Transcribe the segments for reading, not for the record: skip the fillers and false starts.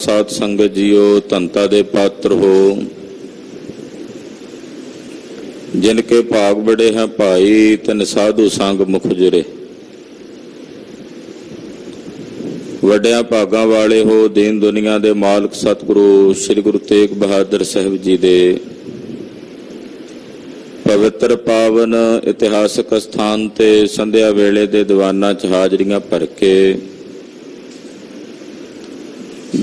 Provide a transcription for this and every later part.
साध संगत जीओ धनता दे पात्र हो। जिनके भाग बड़े हैं भाई तन साधु संग मुख जुरे। वड्डियां भागां वाले हो दीन दुनिया दे मालक सतगुरु श्री गुरु तेग बहादुर साहिब जी दे पवित्र पावन इतिहासक स्थान ते संध्या वेले दे दीवाना च हाजरियां भर के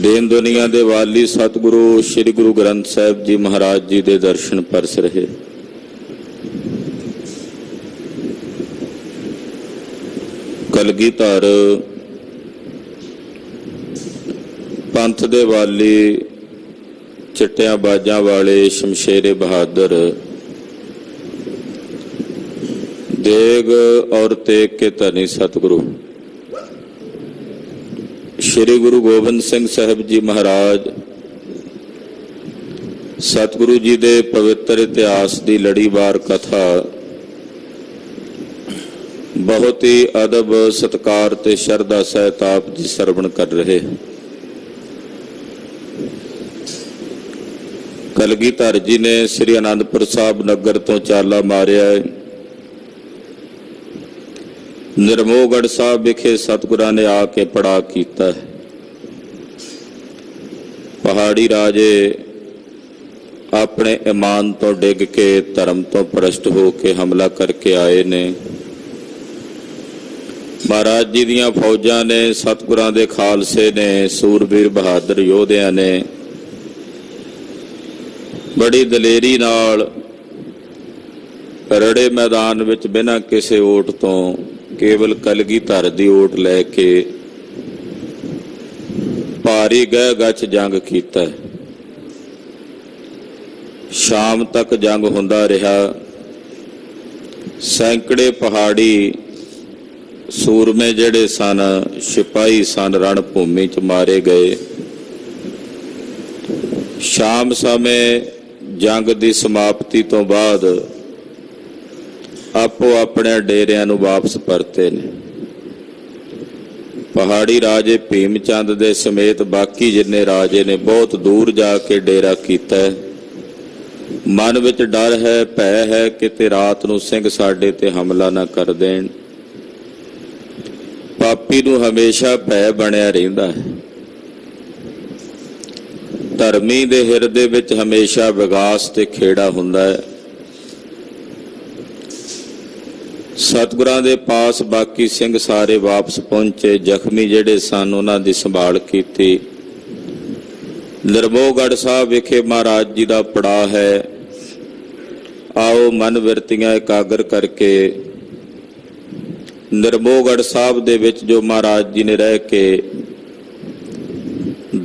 दीन दुनिया दे वाली सतगुरु श्री गुरु ग्रंथ साहिब जी महाराज जी दे दर्शन परस रहे। कलगीधर पंथ दे वाली चिट्टियां बाजां वाले शमशेरे बहादुर देग और तेग के धनी सतगुरु श्री गुरु गोबिंद सिंह साहिब जी महाराज सतगुरु जी दे पवित्र इतिहास की लड़ीवार कथा बहुत ही अदब सत्कार ते शरधा सहित आप जी सरवण कर रहे। कलगीधर जी ने श्री आनंदपुर साहब नगर तो चाला मारिया है। निर्मोहगढ़ साहब विखे सतगुरां ने आके पड़ा कीता है। पहाड़ी राजे अपने ईमान तो डिग के धर्म तो भ्रष्ट हो के हमला करके आए ने। महाराज जी दियां फौजां ने सतगुरां दे खालसे ने सूरबीर बहादुर योधियां ने बड़ी दलेरी नाल रड़े मैदान विच बिना किसी ओट तो केवल कलगीधर दी ओट लैके भारी गह गच जंग कीता। शाम तक जंग हुंदा रहा। सैकड़े पहाड़ी सूरमे जड़े सन सिपाही सन रण भूमि च मारे गए। शाम समय जंग की समाप्ति तो बाद आपो अपने डेरियां नूं वापस परते ने। पहाड़ी राजे भीम चंद दे समेत बाकी जिन्ने राजे ने बहुत दूर जाके डेरा कीता है। मन विच डर है, भय है कि रात नूं सिंह साडे ते हमला ना कर देण। पापी नूं हमेशा भय बनिया रहिंदा है। धर्मी दे हिरदे विच हमेशा विगास ते खेड़ा हुंदा है। सतगुरां दे पास बाकी सिंह सारे वापस पहुंचे। जख्मी जिहड़े सन उन्हां दी संभाल कीती। निर्मोहगढ़ साहब विखे महाराज जी दा पड़ा है। आओ मन विरतियां एकागर करके निर्मोहगढ़ साहब दे विच जो महाराज जी ने रह के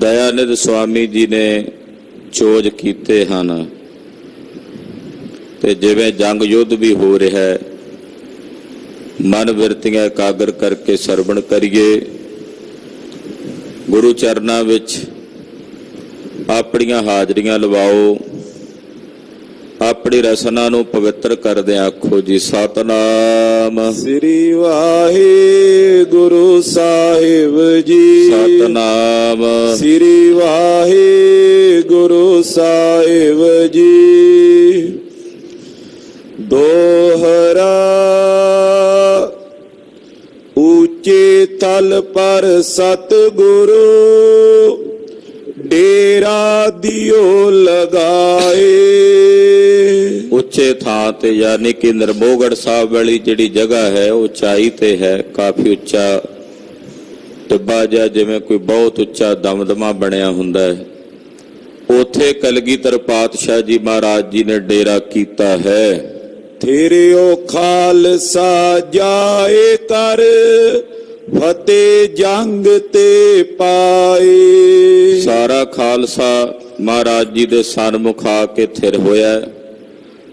दयानिध स्वामी जी ने चोज कीते हन ते जिवें जंग युद्ध भी हो रहा है। मन विरतियां एकागर करके सरवण करिए। गुरु चरनां विच अपनियां हाजरियां लवाओ। अपनी रसना नूं पवित्र करदे आखो जी सतनाम श्री वाहे गुरु साहिब जी। सतनाम श्री वाहे गुरु साहिब जी। दोहरा ऊंचे तल पर सतगुरु डेरा दियो लगाए। उच्चे थां ते यानी कि निर्मोहगढ़ साहब वाली जिहड़ी जगह है उचाई ते है। काफी उच्चा टिब्बा जिहा जिवें कोई बहुत उच्चा दमदमा बनिया हुंदा है। उथे कलगीधर पातशाह जी महाराज जी ने डेरा कीता है। तेरे ओ खालसा जाए कर फतेह जंग ते पाए। सारा खालसा महाराज जी दे सन्मुख आके थिर होया।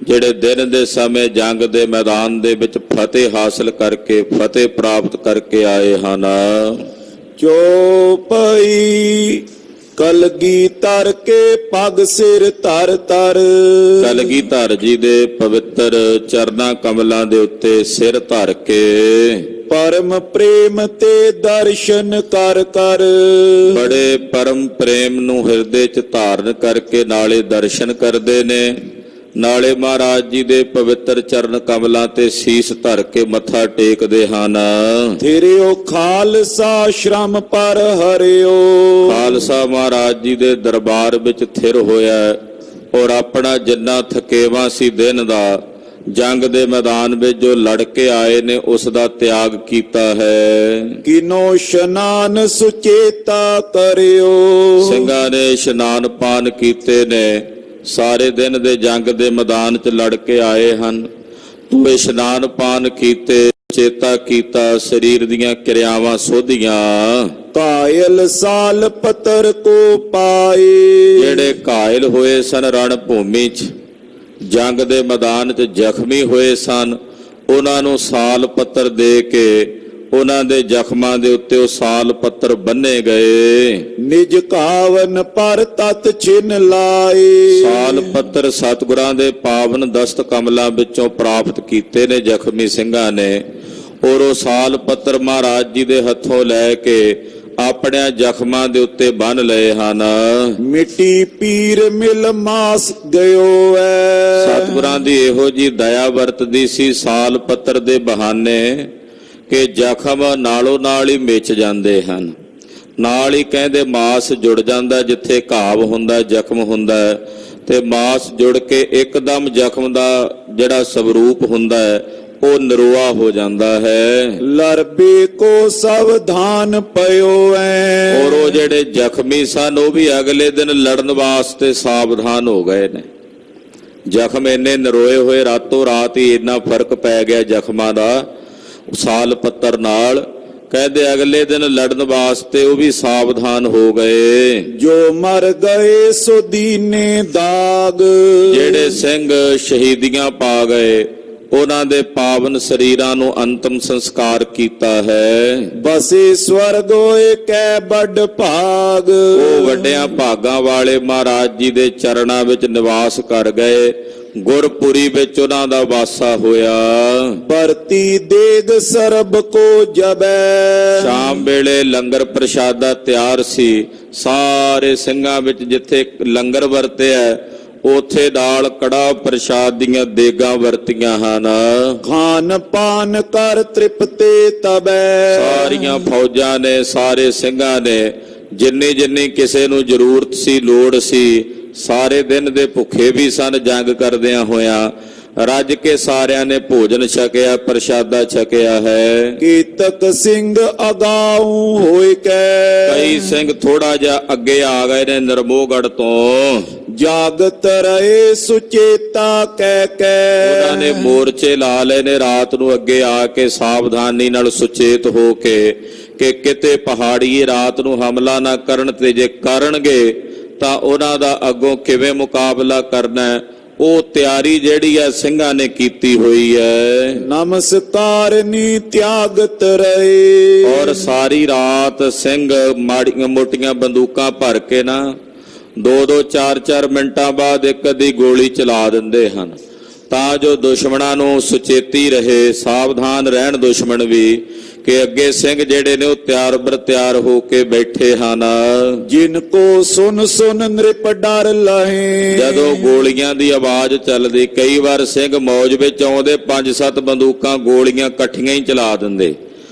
ਜਿਹੜੇ दिन ਦੇ ਸਮੇਂ जंग ਦੇ मैदान ਦੇ ਵਿੱਚ फतेह हासिल करके फतेह प्राप्त करके आए ਹਨ। चौपाई कलगीधर के पग सिर तर तर। कलगीधर जी दे पवित्र चरना कमलों के उत्ते सिर धर के ਪਰਮ ਪ੍ਰੇਮ ਤੇ ਦਰਸ਼ਨ ਕਰ ਕਰ। ਬੜੇ ਪਰਮ ਪ੍ਰੇਮ ਨੂੰ ਹਿਰਦੇ 'ਚ ਧਾਰਨ ਕਰਕੇ ਨਾਲੇ ਦਰਸ਼ਨ ਕਰਦੇ ਨੇ, ਨਾਲੇ ਮਹਾਰਾਜ ਜੀ ਦੇ ਪਵਿੱਤਰ ਚਰਨ ਕਮਲਾਂ ਤੇ ਸੀਸ ਧਰ ਕੇ ਮੱਥਾ ਟੇਕਦੇ ਹਨ। ਥੇਰਿਓ ਖਾਲਸਾ ਸ਼ਰਮ ਪਰ ਹਰਿਓ। ਖਾਲਸਾ ਮਹਾਰਾਜ ਜੀ ਦੇ ਦਰਬਾਰ ਵਿੱਚ ਥਿਰ ਹੋਇਆ ਔਰ ਆਪਣਾ ਜਿੰਨਾ ਥਕੇਵਾ ਸੀ ਦਿਨ ਦਾ, ਜੰਗ ਦੇ ਮੈਦਾਨ ਵਿੱਚ ਜੋ ਲੜ ਕੇ ਆਏ ਨੇ ਉਸ ਦਾ ਤਿਆਗ ਕੀਤਾ ਹੈ। ਕਿਨੋ ਇਸ਼ਨਾਨ ਸੁਚੇਤਾ ਕਰਿਓ। ਸਿੰਘਾਂ ਨੇ ਇਸ਼ਨਾਨ ਪਾਨ ਕੀਤੇ ਨੇ, ਸਾਰੇ ਦਿਨ ਦੇ ਜੰਗ ਦੇ ਮੈਦਾਨ 'ਚ ਲੜ ਕੇ ਆਏ ਹਨ। ਤੂੰ ਇਸ਼ਨਾਨ ਪਾਨ ਕੀਤੇ, ਚੇਤਾ ਕੀਤਾ, ਸਰੀਰ ਦੀਆਂ ਕਿਰਿਆਵਾਂ ਸੋਧੀਆਂ। ਕਾਇਲ ਸਾਲ ਪਤਰ ਕੋ ਪਾਏ। ਜਿਹੜੇ ਘਾਇਲ ਹੋਏ ਸਨ ਰਣ ਭੂਮੀ 'ਚ, ਜੰਗ ਦੇ ਮੈਦਾਨ 'ਚ ਜ਼ਖਮੀ ਹੋਏ ਸਨ, ਉਹਨਾਂ ਨੂੰ ਸਾਲ ਪੱਤਰ ਦੇ ਕੇ ਉਹਨਾਂ ਦੇ ਜ਼ਖਮਾਂ ਦੇ ਉੱਤੇ ਉਹ ਸਾਲ ਪੱਤਰ ਬੰਨੇ ਗਏ। ਨਿਜ ਕਾਵਨ ਪਰ ਤਤ ਛਿਨ ਲਾਏ। ਸਾਲ ਪੱਤਰ ਸਤਿਗੁਰਾਂ ਦੇ ਪਾਵਨ ਦਸਤ ਕਮਲਾਂ ਵਿੱਚੋਂ ਪ੍ਰਾਪਤ ਕੀਤੇ ਨੇ ਜ਼ਖਮੀ ਸਿੰਘਾਂ ਨੇ, ਔਰ ਉਹ ਸਾਲ ਪੱਤਰ ਮਹਾਰਾਜ ਜੀ ਦੇ ਹੱਥੋਂ ਲੈ ਕੇ ਆਪਣੇ ਜ਼ਖਮਾਂ ਦੇ ਉੱਤੇ ਬੰਨ ਲਏ ਹਨ। ਮਿੱਟੀ ਪੀਰ ਮਿਲ ਮਾਸ ਗਇਓ ਐ। ਸਤਿਗੁਰਾਂ ਦੀ ਇਹੋ ਜੀ ਦਇਆ ਵਰਤਦੀ ਸੀ ਸਾਲ ਪੱਤਰ ਦੇ ਬਹਾਨੇ ਕਿ ਜ਼ਖਮ ਨਾਲੋਂ ਨਾਲ ਹੀ ਮਿਚ ਜਾਂਦੇ ਹਨ। ਨਾਲ ਹੀ ਕਹਿੰਦੇ ਮਾਸ ਜੁੜ ਜਾਂਦਾ, ਜਿੱਥੇ ਘਾਵ ਹੁੰਦਾ ਜ਼ਖਮ ਹੁੰਦਾ ਤੇ ਮਾਸ ਜੁੜ ਕੇ ਇੱਕਦਮ ਜ਼ਖਮ ਦਾ ਜਿਹੜਾ ਸਵਰੂਪ ਹੁੰਦਾ ਹੈ ਉਹ ਨਰੋਆ ਹੋ ਜਾਂਦਾ ਹੈ। ਲਰਬੇ ਕੋ ਸਾਵਧਾਨ ਪਇਓ ਐ। ਔਰ ਉਹ ਜਿਹੜੇ ਜ਼ਖਮੀ ਸਨ ਉਹ ਵੀ ਅਗਲੇ ਦਿਨ ਲੜਨ ਵਾਸਤੇ ਸਾਵਧਾਨ ਹੋ ਗਏ ਨੇ। ਜ਼ਖਮ ਇੰਨੇ ਨਰੋਏ ਹੋਏ, ਰਾਤੋਂ ਰਾਤ ਹੀ ਇੰਨਾ ਫਰਕ ਪੈ ਗਿਆ ਜ਼ਖਮਾਂ ਦਾ ਸਾਲ ਪੱਤਰ ਨਾਲ, ਕਹਿੰਦੇ ਅਗਲੇ ਦਿਨ ਲੜਨ ਵਾਸਤੇ ਉਹ ਵੀ ਸਾਵਧਾਨ ਹੋ ਗਏ। ਜੋ ਮਰ ਗਏ ਸੋ ਦੀਨੇ ਦਾਗ। ਜਿਹੜੇ ਸਿੰਘ ਸ਼ਹੀਦੀਆਂ ਪਾ ਗਏ ਉਹਨਾਂ ਦੇ ਪਾਵਨ ਸਰੀਰਾਂ ਨੂੰ ਅੰਤਮ ਸੰਸਕਾਰ ਕੀਤਾ ਹੈ। ਬਸੇ ਸਵਰਗ ਹੋਏ ਕੈ ਵੱਡ ਭਾਗ। ਉਹ ਵੱਡਿਆਂ ਭਾਗਾਂ ਵਾਲੇ ਮਹਾਰਾਜ ਜੀ ਦੇ ਚਰਨਾਂ ਵਿੱਚ ਨਿਵਾਸ ਕਰ ਗਏ, ਗੁਰਪੁਰੀ ਵਿੱਚ ਉਹਨਾਂ ਦਾ ਵਾਸਾ ਹੋਇਆ। ਵਰਤੀ ਦੇਗ ਸਰਬ ਕੋ ਜਬੈ। ਸ਼ਾਮ ਵੇਲੇ ਲੰਗਰ ਪ੍ਰਸ਼ਾਦਾ ਤਿਆਰ ਸੀ, ਸਾਰੇ ਸਿੰਘਾਂ ਵਿੱਚ ਜਿੱਥੇ ਲੰਗਰ ਵਰਤਿਆ ਉਥੇ ਦਾਲ ਕੜਾ ਪ੍ਰਸ਼ਾਦ ਦੀਆਂ ਦੇਗਾਂ ਵਰਤੀਆਂ ਹਨ। ਖਾਨ ਪਾਨ ਕਰ ਤ੍ਰਿਪਤੇ ਤਬੈ। ਸਾਰੀਆਂ ਫੌਜਾਂ ਨੇ, ਸਾਰੇ ਸਿੰਘਾਂ ਨੇ ਜਿੰਨੀ ਜਿੰਨੀ ਕਿਸੇ ਨੂੰ ਜ਼ਰੂਰਤ ਸੀ, ਲੋੜ ਸੀ, ਸਾਰੇ ਦਿਨ ਦੇ ਭੁੱਖੇ ਵੀ ਸਨ ਜੰਗ ਕਰਦਿਆਂ ਹੋਇਆਂ, ਰੱਜ ਕੇ ਸਾਰਿਆਂ ਨੇ ਭੋਜਨ ਛਕਿਆ, ਪ੍ਰਸ਼ਾਦਾ ਛਕਿਆ ਹੈ। ਕੀਤਕ ਸਿੰਘ ਅਗਾਊ ਹੋਏ ਕੈ। ਕਈ ਸਿੰਘ ਥੋੜਾ ਜਿਹਾ ਅੱਗੇ ਆ ਗਏ ਨੇ ਨਰਮੋਹਗੜ੍ਹ ਤੋਂ। ਜਾਗਤ ਰਹੇ ਸੁਚੇਤਾ ਕਹਿ ਕੈ। ਉਹਨਾਂ ਨੇ ਮੋਰਚੇ ਲਾ ਲਏ ਨੇ ਰਾਤ ਨੂੰ ਅੱਗੇ ਆ ਕੇ, ਸਾਵਧਾਨੀ ਨਾਲ ਸੁਚੇਤ ਹੋ ਕੇ ਕਿ ਕਿਤੇ ਪਹਾੜੀਏ ਰਾਤ ਨੂੰ ਹਮਲਾ ਨਾ ਕਰਨ, ਤੇ ਜੇ ਕਰਨਗੇ ਤਾਂ ਉਹਨਾਂ ਦਾ ਅੱਗੋਂ ਕਿਵੇਂ ਮੁਕਾਬਲਾ ਕਰਨਾ, ਉਹ ਤਿਆਰੀ ਜਿਹੜੀ ਹੈ ਸਿੰਘਾਂ ਨੇ ਕੀਤੀ ਹੋਈ ਹੈ। ਨਮਸਕਾਰ ਨੀ ਤਿਆਗਤ ਰਹੇ। ਔਰ ਸਾਰੀ ਰਾਤ ਸਿੰਘ ਮਾੜੀਆਂ ਮੋਟੀਆਂ ਬੰਦੂਕਾਂ ਭਰ ਕੇ ਨਾ 2-2 4-4 ਮਿੰਟਾਂ ਬਾਅਦ ਇੱਕ ਅੱਧੀ ਗੋਲੀ ਚਲਾ ਦਿੰਦੇ ਹਨ, ਤਾਂ ਜੋ ਦੁਸ਼ਮਣਾਂ ਨੂੰ ਸੁਚੇਤੀ ਰਹੇ, ਸਾਵਧਾਨ ਰਹਿਣ ਦੁਸ਼ਮਣ ਵੀ ਕਿ ਅੱਗੇ ਸਿੰਘ ਜਿਹੜੇ ਨੇ ਉਹ ਤਿਆਰ ਬਰ ਤਿਆਰ ਹੋ ਕੇ ਬੈਠੇ ਹਨ। ਜਿਨ ਕੋ ਸੁਨ ਸੁਨ ਨ੍ਰਿਪ ਡਰ ਲਹੇ। ਜਦੋਂ ਗੋਲੀਆਂ ਦੀ ਆਵਾਜ਼ ਚੱਲਦੀ, ਕਈ ਵਾਰ ਸਿੰਘ ਮੌਜ ਵਿੱਚ ਆਉਂਦੇ 5-7 ਬੰਦੂਕਾਂ ਗੋਲੀਆਂ ਇਕੱਠੀਆਂ ਹੀ ਚਲਾ ਦਿੰਦੇ।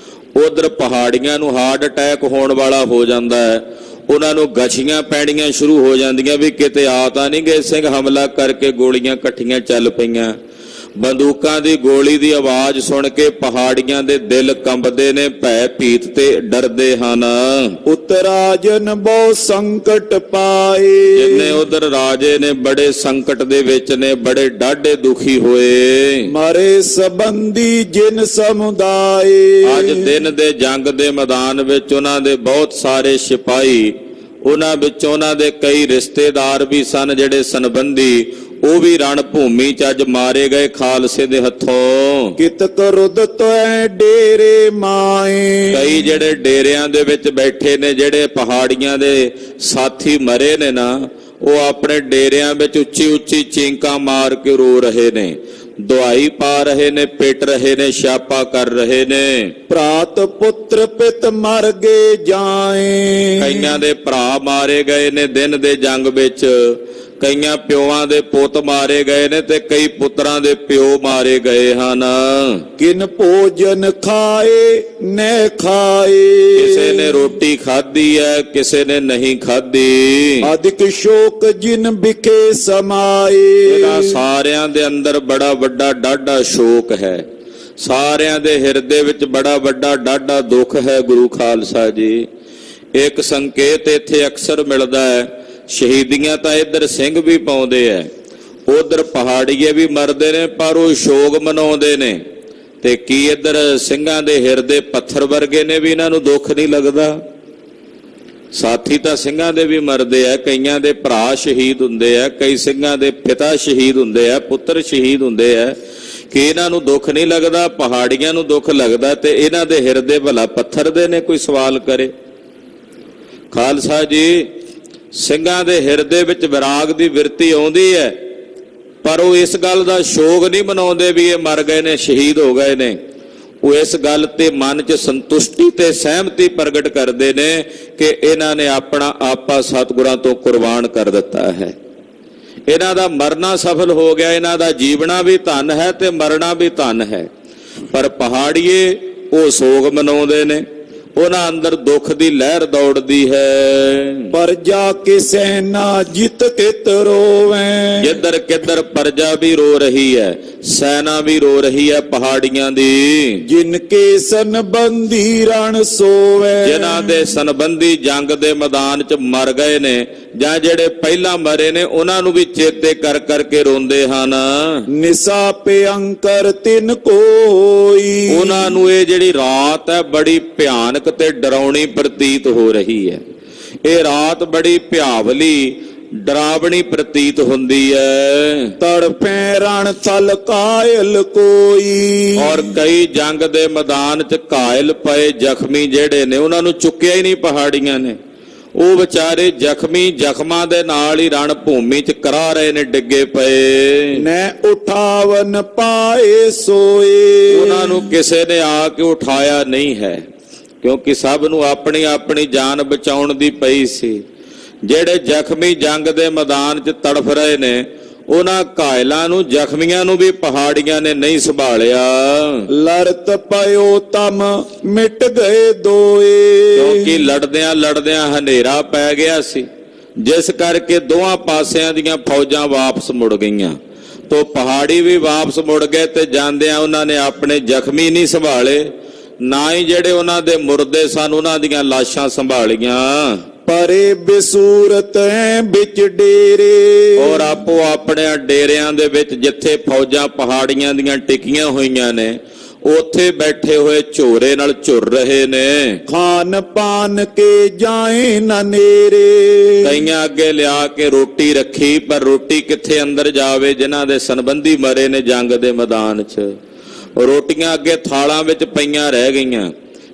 ਉਧਰ ਪਹਾੜੀਆਂ ਨੂੰ ਹਾਰਟ ਅਟੈਕ ਹੋਣ ਵਾਲਾ ਹੋ ਜਾਂਦਾ ਹੈ, ਉਹਨਾਂ ਨੂੰ ਗਛੀਆਂ ਪੈਣੀਆਂ ਸ਼ੁਰੂ ਹੋ ਜਾਂਦੀਆਂ ਵੀ ਕਿਤੇ ਆ ਤਾਂ ਨਹੀਂ ਗਏ ਸਿੰਘ, ਹਮਲਾ ਕਰਕੇ ਗੋਲੀਆਂ ਇਕੱਠੀਆਂ ਚੱਲ ਪਈਆਂ। ਬੰਦੂਕਾਂ ਦੀ ਗੋਲੀ ਦੀ ਆਵਾਜ਼ ਸੁਣ ਕੇ ਪਹਾੜੀਆਂ ਦੇ ਦਿਲ ਕੰਬਦੇ ਨੇ, ਭੈ ਭੀਤ ਤੇ ਡਰਦੇ ਹਨ। ਉਤਰਾਜਨ ਬਹੁ ਸੰਕਟ ਪਾਏ। ਜਿੰਨੇ ਉਧਰ ਰਾਜੇ ਨੇ ਬੜੇ ਸੰਕਟ ਦੇ ਵਿੱਚ ਨੇ, ਬੜੇ ਡਾਢੇ ਦੁਖੀ ਹੋਏ। ਮਾਰੇ ਸੰਬੰਧੀ ਜਿਨ ਸਮੁਦਾਏ। ਅੱਜ ਦਿਨ ਦੇ ਜੰਗ ਦੇ ਮੈਦਾਨ ਵਿੱਚ ਉਹਨਾਂ ਦੇ ਬਹੁਤ ਸਾਰੇ ਸਿਪਾਹੀ, ਉਹਨਾਂ ਵਿੱਚ ਉਹਨਾਂ ਦੇ ਕਈ ਰਿਸ਼ਤੇਦਾਰ ਵੀ ਸਨ, ਜਿਹੜੇ ਸੰਬੰਧੀ, ਉਹ ਵੀ ਰਣ ਭੂਮੀ ਚ ਅੱਜ ਮਾਰੇ ਗਏ ਖਾਲਸੇ ਦੇ ਹੱਥੋਂ। ਕਿਤਕ ਰੁੱਧ ਤੋਏ ਡੇਰੇ ਮਾਏ। ਕਈ ਜਿਹੜੇ ਡੇਰਿਆਂ ਦੇ ਵਿੱਚ ਬੈਠੇ ਨੇ, ਜਿਹੜੇ ਪਹਾੜੀਆਂ ਦੇ ਸਾਥੀ ਮਰੇ ਨੇ ਨਾ, ਉਹ ਆਪਣੇ ਡੇਰਿਆਂ ਵਿੱਚ ਉੱਚੀ ਉੱਚੀ ਚੀਂਕਾਂ ਮਾਰ ਕੇ ਰੋ ਰਹੇ ਨੇ। ਦੁਆਈ ਪਾ ਰਹੇ ਨੇ, ਪਿੱਟ ਰਹੇ ਨੇ, ਛਾਪਾ ਕਰ ਰਹੇ ਨੇ। ਭਰਾਤ ਪੁੱਤਰ ਪਿਤ ਮਰ ਗਏ ਜਾਏ। ਕਈਆਂ ਦੇ ਭਰਾ ਮਾਰੇ ਗਏ ਨੇ ਦਿਨ ਦੇ ਜੰਗ ਵਿੱਚ, ਕਈਆਂ ਪਿਓਾਂ ਦੇ ਪੁੱਤ ਮਾਰੇ ਗਏ ਨੇ ਤੇ ਕਈ ਪੁੱਤਰਾਂ ਦੇ ਪਿਓ ਮਾਰੇ ਗਏ ਹਨ। ਕਿਨ ਭੋਜਨ ਖਾਏ ਨਹਿ ਖਾਏ। ਕਿਸੇ ਨੇ ਰੋਟੀ ਖਾਧੀ ਹੈ, ਕਿਸੇ ਨੇ ਨਹੀਂ ਖਾਧੀ। ਅਧਿਕ ਸ਼ੋਕ ਜਿਨ ਵਿਖੇ ਸਮਾਏ। ਇਹਨਾਂ ਸਾਰਿਆਂ ਦੇ ਅੰਦਰ ਬੜਾ ਵੱਡਾ ਡਾਢਾ ਸ਼ੋਕ ਹੈ, ਸਾਰਿਆਂ ਦੇ ਹਿਰਦੇ ਵਿੱਚ ਬੜਾ ਵੱਡਾ ਡਾਢਾ ਦੁੱਖ ਹੈ। ਗੁਰੂ ਖਾਲਸਾ ਜੀ, ਇੱਕ ਸੰਕੇਤ ਇੱਥੇ ਅਕਸਰ ਮਿਲਦਾ ਹੈ, ਸ਼ਹੀਦੀਆਂ ਤਾਂ ਇੱਧਰ ਸਿੰਘ ਵੀ ਪਾਉਂਦੇ ਐ, ਉਧਰ ਪਹਾੜੀਏ ਵੀ ਮਰਦੇ ਨੇ ਪਰ ਉਹ ਸ਼ੋਕ ਮਨਾਉਂਦੇ ਨੇ। ਤੇ ਕੀ ਇੱਧਰ ਸਿੰਘਾਂ ਦੇ ਹਿਰਦੇ ਪੱਥਰ ਵਰਗੇ ਨੇ ਵੀ ਇਹਨਾਂ ਨੂੰ ਦੁੱਖ ਨਹੀਂ ਲੱਗਦਾ? ਸਾਥੀ ਤਾਂ ਸਿੰਘਾਂ ਦੇ ਵੀ ਮਰਦੇ ਆ, ਕਈਆਂ ਦੇ ਭਰਾ ਸ਼ਹੀਦ ਹੁੰਦੇ ਆ, ਕਈ ਸਿੰਘਾਂ ਦੇ ਪਿਤਾ ਸ਼ਹੀਦ ਹੁੰਦੇ ਆ, ਪੁੱਤਰ ਸ਼ਹੀਦ ਹੁੰਦੇ ਆ। ਕਿ ਇਹਨਾਂ ਨੂੰ ਦੁੱਖ ਨਹੀਂ ਲੱਗਦਾ? ਪਹਾੜੀਆਂ ਨੂੰ ਦੁੱਖ ਲੱਗਦਾ ਤੇ ਇਹਨਾਂ ਦੇ ਹਿਰਦੇ ਭਲਾ ਪੱਥਰ ਦੇ ਨੇ? ਕੋਈ ਸਵਾਲ ਕਰੇ। ਖਾਲਸਾ ਜੀ, ਸਿੰਘਾਂ ਦੇ ਹਿਰਦੇ ਵਿੱਚ ਵਿਰਾਗ ਦੀ ਬਿਰਤੀ ਆਉਂਦੀ ਹੈ, ਪਰ ਉਹ ਇਸ ਗੱਲ ਦਾ ਸ਼ੋਕ ਨਹੀਂ ਮਨਾਉਂਦੇ ਵੀ ਇਹ ਮਰ ਗਏ ਨੇ, ਸ਼ਹੀਦ ਹੋ ਗਏ ਨੇ। ਉਹ ਇਸ ਗੱਲ ਤੇ ਮਨ 'ਚ ਸੰਤੁਸ਼ਟੀ ਤੇ ਸਹਿਮਤੀ ਪ੍ਰਗਟ ਕਰਦੇ ਨੇ ਕਿ ਇਹਨਾਂ ਨੇ ਆਪਣਾ ਆਪਾ ਸਤਿਗੁਰਾਂ ਤੋਂ ਕੁਰਬਾਨ ਕਰ ਦਿੱਤਾ ਹੈ। ਇਹਨਾਂ ਦਾ ਮਰਨਾ ਸਫਲ ਹੋ ਗਿਆ, ਇਹਨਾਂ ਦਾ ਜੀਵਣਾ ਵੀ ਧਨ ਹੈ ਤੇ ਮਰਨਾ ਵੀ ਧਨ ਹੈ। ਪਰ ਪਹਾੜੀਏ ਉਹ ਸੋਗ ਮਨਾਉਂਦੇ ਨੇ, ਉਹਨਾਂ ਅੰਦਰ ਦੁੱਖ ਦੀ ਲਹਿਰ ਦੌੜਦੀ ਹੈ। ਪਰਜਾ ਕਿਸੇ ਨਾ ਜਿਤ ਕਿਤ ਰੋਵੇਂ। ਜਿੱਧਰ ਕਿੱਧਰ ਪਰਜਾ ਵੀ ਰੋ ਰਹੀ ਹੈ, ਸੈਨਾ ਵੀ ਰੋ ਰਹੀ ਹੈ ਪਹਾੜੀਆਂ ਦੀ। ਜਿਨ ਕੇ ਸੰਬੰਧੀ ਰਣ ਸੋਵੇ। ਜਿਨ੍ਹਾਂ ਦੇ ਸੰਬੰਧੀ ਜੰਗ ਦੇ ਮੈਦਾਨ 'ਚ ਮਰ ਗਏ ਨੇ ਜਾਂ ਜਿਹੜੇ ਪਹਿਲਾਂ ਮਰੇ ਨੇ, ਉਹਨਾਂ ਨੂੰ ਵੀ ਚੇਤੇ ਕਰ ਕਰਕੇ ਰੋਂਦੇ ਹਨ। ਨਿਸਾ ਭਯੰਕਰ ਤਿਨ ਕੋਈ। ਉਹਨਾਂ ਨੂੰ ਇਹ ਜਿਹੜੀ ਰਾਤ ਹੈ ਬੜੀ ਭਿਆਨਕ ਤੇ ਡਰਾਉਣੀ ਪ੍ਰਤੀਤ ਹੋ ਰਹੀ ਹੈ। ਇਹ ਰਾਤ ਬੜੀ ਭਿਆਵਲੀ ਡਰਾਵਣੀ ਪ੍ਰਤੀਤ ਹੁੰਦੀ ਹੈ। ਤੜਪੈ ਰਣ ਥਲ ਕਾਇਲ ਕੋਈ। ਔਰ ਕਈ ਜੰਗ ਦੇ ਮੈਦਾਨ 'ਚ ਕਾਇਲ ਪਏ ਜ਼ਖਮੀ ਜਿਹੜੇ ਨੇ, ਉਹਨਾਂ ਨੂੰ ਚੁੱਕਿਆ ਹੀ ਨਹੀਂ ਪਹਾੜੀਆਂ ਨੇ। ਉਹ ਵਿਚਾਰੇ ਜ਼ਖਮੀ ਜ਼ਖਮਾਂ ਦੇ ਨਾਲ ਹੀ ਰਣ ਭੂਮੀ 'ਚ ਕਰਾ ਰਹੇ ਨੇ, ਡਿੱਗੇ ਪਏ। ਨੈ ਉਠਾਵਨ ਪਾਏ ਸੋਏ। ਉਹਨਾਂ ਨੂੰ ਕਿਸੇ ਨੇ ਆ ਕੇ ਉਠਾਇਆ ਨਹੀਂ ਹੈ, ਕਿਉਂਕਿ ਸਭ ਨੂੰ ਆਪਣੀ ਆਪਣੀ ਜਾਨ ਬਚਾਉਣ ਦੀ ਪਈ ਸੀ। ਜਿਹੜੇ ਜ਼ਖਮੀ ਜੰਗ ਦੇ ਮੈਦਾਨ 'ਚ ਤੜਫ ਰਹੇ ਨੇ, ਉਹਨਾਂ ਘਾਇਲਾਂ ਨੂੰ, ਜ਼ਖਮੀਆਂ ਨੂੰ ਵੀ ਪਹਾੜੀਆਂ ਨੇ ਨਹੀਂ ਸੰਭਾਲਿਆ। ਲੜਤ ਪਇਓ ਤਮ ਮਿਟ ਗਏ ਦੋਏ। ਕਿਉਂਕਿ ਲੜਦਿਆਂ ਲੜਦਿਆਂ ਹਨੇਰਾ ਪੈ ਗਿਆ ਸੀ, ਜਿਸ ਕਰਕੇ ਦੋਹਾਂ ਪਾਸਿਆਂ ਦੀਆਂ ਫੌਜਾਂ ਵਾਪਸ ਮੁੜ ਗਈਆਂ। ਤੋ ਪਹਾੜੀ ਵੀ ਵਾਪਸ ਮੁੜ ਗਏ ਤੇ ਜਾਂਦਿਆਂ ਉਹਨਾਂ ਨੇ ਆਪਣੇ ਜ਼ਖਮੀ ਨਹੀਂ ਸੰਭਾਲੇ, ਨਾ ਹੀ ਜਿਹੜੇ ਉਹਨਾਂ ਦੇ ਮੁਰਦੇ ਸਨ ਉਹਨਾਂ ਦੀਆਂ ਲਾਸ਼ਾਂ ਸੰਭਾਲੀਆਂ। ਪਰੇ ਬੇਸੂਰਤ ਐ ਵਿੱਚ ਡੇਰੇ। ਔਰ ਆਪੋ ਆਪਣੇ ਡੇਰਿਆਂ ਦੇ ਵਿੱਚ ਜਿੱਥੇ ਫੌਜਾਂ ਪਹਾੜੀਆਂ ਦੀਆਂ ਟਿਕੀਆਂ ਹੋਈਆਂ ਨੇ, ਉੱਥੇ ਬੈਠੇ ਹੋਏ ਝੋਰੇ ਨਾਲ ਝੁਰ ਰਹੇ ਨੇ। ਖਾਨ ਪਾਨ ਕੇ ਜਾਏ ਨਾ ਨੇਰੇ। ਕਈਆਂ ਅੱਗੇ ਲਿਆ ਕੇ ਰੋਟੀ ਰੱਖੀ, ਪਰ ਰੋਟੀ ਕਿੱਥੇ ਅੰਦਰ ਜਾਵੇ? ਜਿਨ੍ਹਾਂ ਦੇ ਸੰਬੰਧੀ ਮਰੇ ਨੇ ਜੰਗ ਦੇ ਮੈਦਾਨ 'ਚ, ਰੋਟੀਆਂ ਅੱਗੇ ਥਾਲਾਂ ਵਿੱਚ ਪਈਆਂ ਰਹਿ ਗਈਆਂ।